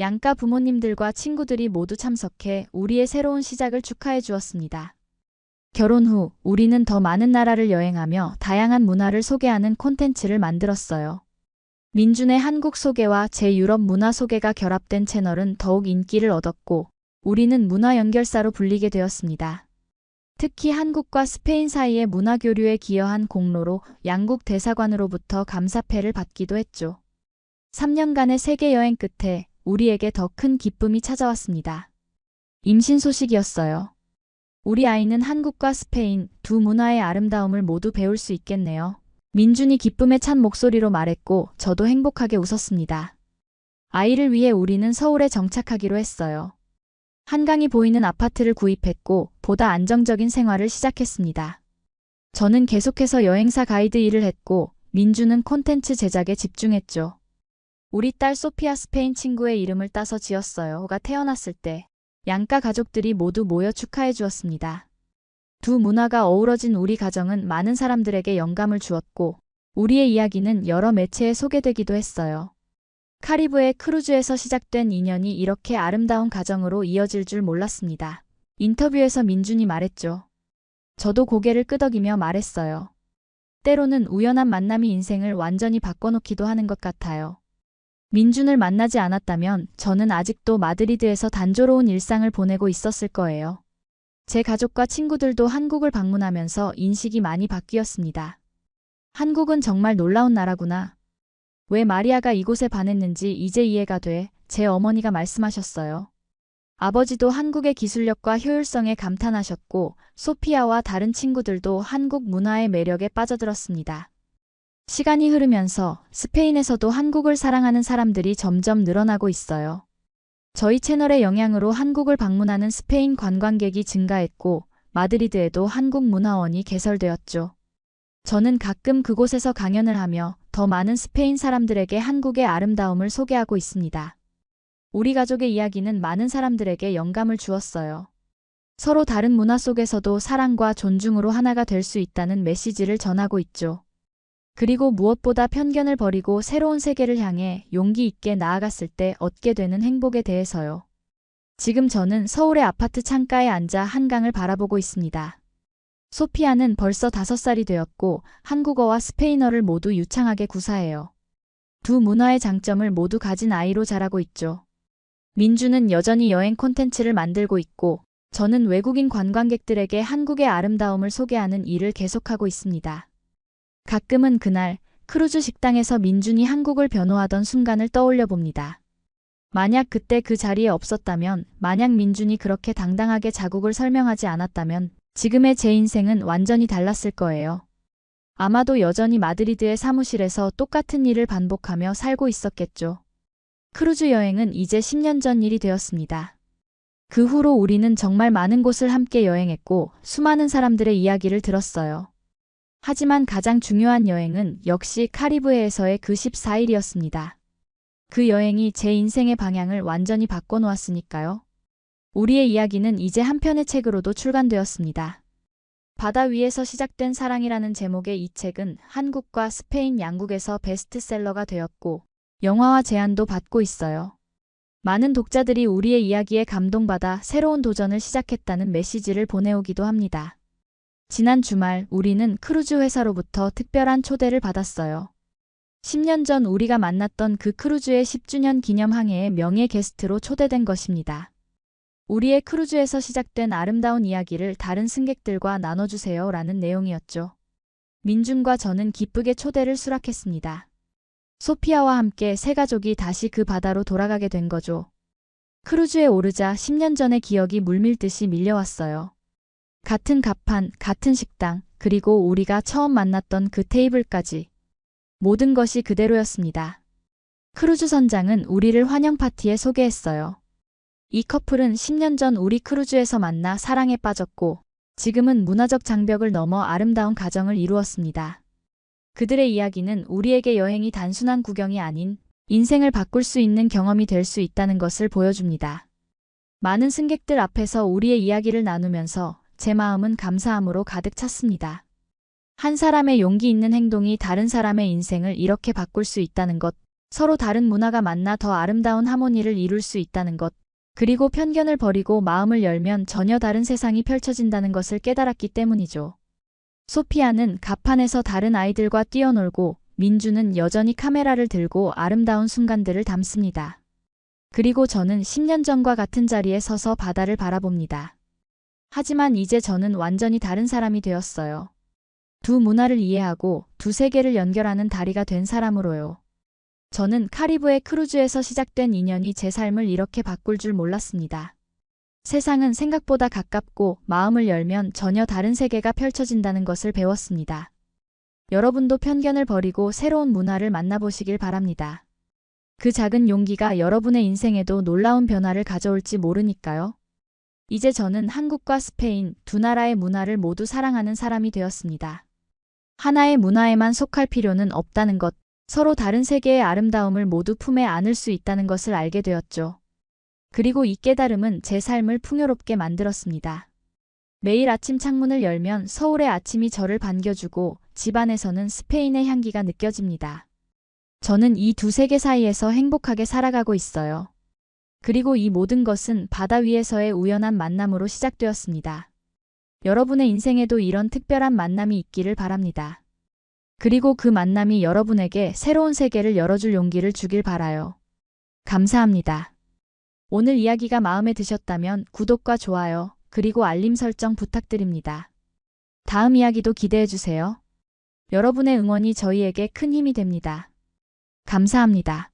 양가 부모님들과 친구들이 모두 참석해 우리의 새로운 시작을 축하해 주었습니다. 결혼 후 우리는 더 많은 나라를 여행하며 다양한 문화를 소개하는 콘텐츠를 만들었어요. 민준의 한국 소개와 제 유럽 문화 소개가 결합된 채널은 더욱 인기를 얻었고, 우리는 문화 연결사로 불리게 되었습니다. 특히 한국과 스페인 사이의 문화 교류에 기여한 공로로 양국 대사관으로부터 감사패를 받기도 했죠. 3년간의 세계 여행 끝에 우리에게 더 큰 기쁨이 찾아왔습니다. 임신 소식이었어요. 우리 아이는 한국과 스페인 두 문화의 아름다움을 모두 배울 수 있겠네요. 민준이 기쁨에 찬 목소리로 말했고 저도 행복하게 웃었습니다. 아이를 위해 우리는 서울에 정착하기로 했어요. 한강이 보이는 아파트를 구입했고 보다 안정적인 생활을 시작했습니다. 저는 계속해서 여행사 가이드 일을 했고 민준은 콘텐츠 제작에 집중했죠. 우리 딸 소피아 스페인 친구의 이름을 따서 지었어요. 가 태어났을 때 양가 가족들이 모두 모여 축하해 주었습니다. 두 문화가 어우러진 우리 가정은 많은 사람들에게 영감을 주었고 우리의 이야기는 여러 매체에 소개되기도 했어요. 카리브해 크루즈에서 시작된 인연이 이렇게 아름다운 가정으로 이어질 줄 몰랐습니다. 인터뷰에서 민준이 말했죠. 저도 고개를 끄덕이며 말했어요. 때로는 우연한 만남이 인생을 완전히 바꿔놓기도 하는 것 같아요. 민준을 만나지 않았다면 저는 아직도 마드리드에서 단조로운 일상을 보내고 있었을 거예요. 제 가족과 친구들도 한국을 방문하면서 인식이 많이 바뀌었습니다. 한국은 정말 놀라운 나라구나. 왜 마리아가 이곳에 반했는지 이제 이해가 돼, 제 어머니가 말씀하셨어요. 아버지도 한국의 기술력과 효율성에 감탄하셨고 소피아와 다른 친구들도 한국 문화의 매력에 빠져들었습니다. 시간이 흐르면서 스페인에서도 한국을 사랑하는 사람들이 점점 늘어나고 있어요. 저희 채널의 영향으로 한국을 방문하는 스페인 관광객이 증가했고 마드리드에도 한국문화원이 개설되었죠. 저는 가끔 그곳에서 강연을 하며 더 많은 스페인 사람들에게 한국의 아름다움을 소개하고 있습니다. 우리 가족의 이야기는 많은 사람들에게 영감을 주었어요. 서로 다른 문화 속에서도 사랑과 존중으로 하나가 될 수 있다는 메시지를 전하고 있죠. 그리고 무엇보다 편견을 버리고 새로운 세계를 향해 용기 있게 나아갔을 때 얻게 되는 행복에 대해서요. 지금 저는 서울의 아파트 창가에 앉아 한강을 바라보고 있습니다. 소피아는 벌써 5살이 되었고 한국어와 스페인어를 모두 유창하게 구사해요. 두 문화의 장점을 모두 가진 아이로 자라고 있죠. 민주는 여전히 여행 콘텐츠를 만들고 있고 저는 외국인 관광객들에게 한국의 아름다움을 소개하는 일을 계속하고 있습니다. 가끔은 그날 크루즈 식당에서 민준이 한국을 변호하던 순간을 떠올려 봅니다. 만약 그때 그 자리에 없었다면, 만약 민준이 그렇게 당당하게 자국을 설명하지 않았다면 지금의 제 인생은 완전히 달랐을 거예요. 아마도 여전히 마드리드의 사무실에서 똑같은 일을 반복하며 살고 있었겠죠. 크루즈 여행은 이제 10년 전 일이 되었습니다. 그 후로 우리는 정말 많은 곳을 함께 여행했고 수많은 사람들의 이야기를 들었어요. 하지만 가장 중요한 여행은 역시 카리브해에서의 그 14일이었습니다. 그 여행이 제 인생의 방향을 완전히 바꿔놓았으니까요. 우리의 이야기는 이제 한 편의 책으로도 출간되었습니다. 바다 위에서 시작된 사랑이라는 제목의 이 책은 한국과 스페인 양국에서 베스트셀러가 되었고 영화화 제안도 받고 있어요. 많은 독자들이 우리의 이야기에 감동받아 새로운 도전을 시작했다는 메시지를 보내오기도 합니다. 지난 주말 우리는 크루즈 회사로부터 특별한 초대를 받았어요. 10년 전 우리가 만났던 그 크루즈의 10주년 기념 항해의 명예 게스트로 초대된 것입니다. 우리의 크루즈에서 시작된 아름다운 이야기를 다른 승객들과 나눠주세요 라는 내용이었죠. 민준과 저는 기쁘게 초대를 수락했습니다. 소피아와 함께 세 가족이 다시 그 바다로 돌아가게 된 거죠. 크루즈에 오르자 10년 전의 기억이 물밀듯이 밀려왔어요. 같은 갑판, 같은 식당, 그리고 우리가 처음 만났던 그 테이블까지. 모든 것이 그대로였습니다. 크루즈 선장은 우리를 환영 파티에 소개했어요. 이 커플은 10년 전 우리 크루즈에서 만나 사랑에 빠졌고 지금은 문화적 장벽을 넘어 아름다운 가정을 이루었습니다. 그들의 이야기는 우리에게 여행이 단순한 구경이 아닌 인생을 바꿀 수 있는 경험이 될 수 있다는 것을 보여줍니다. 많은 승객들 앞에서 우리의 이야기를 나누면서 제 마음은 감사함으로 가득 찼습니다. 한 사람의 용기 있는 행동이 다른 사람의 인생을 이렇게 바꿀 수 있다는 것, 서로 다른 문화가 만나 더 아름다운 하모니를 이룰 수 있다는 것, 그리고 편견을 버리고 마음을 열면 전혀 다른 세상이 펼쳐진다는 것을 깨달았기 때문이죠. 소피아는 갑판에서 다른 아이들과 뛰어놀고 민주는 여전히 카메라를 들고 아름다운 순간들을 담습니다. 그리고 저는 10년 전과 같은 자리에 서서 바다를 바라봅니다. 하지만 이제 저는 완전히 다른 사람이 되었어요. 두 문화를 이해하고 두 세계를 연결하는 다리가 된 사람으로요. 저는 카리브해 크루즈에서 시작된 인연이 제 삶을 이렇게 바꿀 줄 몰랐습니다. 세상은 생각보다 가깝고 마음을 열면 전혀 다른 세계가 펼쳐진다는 것을 배웠습니다. 여러분도 편견을 버리고 새로운 문화를 만나보시길 바랍니다. 그 작은 용기가 여러분의 인생에도 놀라운 변화를 가져올지 모르니까요. 이제 저는 한국과 스페인 두 나라의 문화를 모두 사랑하는 사람이 되었습니다. 하나의 문화에만 속할 필요는 없다는 것, 서로 다른 세계의 아름다움을 모두 품에 안을 수 있다는 것을 알게 되었죠. 그리고 이 깨달음은 제 삶을 풍요롭게 만들었습니다. 매일 아침 창문을 열면 서울의 아침이 저를 반겨주고 집안에서는 스페인의 향기가 느껴집니다. 저는 이 두 세계 사이에서 행복하게 살아가고 있어요. 그리고 이 모든 것은 바다 위에서의 우연한 만남으로 시작되었습니다. 여러분의 인생에도 이런 특별한 만남이 있기를 바랍니다. 그리고 그 만남이 여러분에게 새로운 세계를 열어줄 용기를 주길 바라요. 감사합니다. 오늘 이야기가 마음에 드셨다면 구독과 좋아요, 그리고 알림 설정 부탁드립니다. 다음 이야기도 기대해주세요. 여러분의 응원이 저희에게 큰 힘이 됩니다. 감사합니다.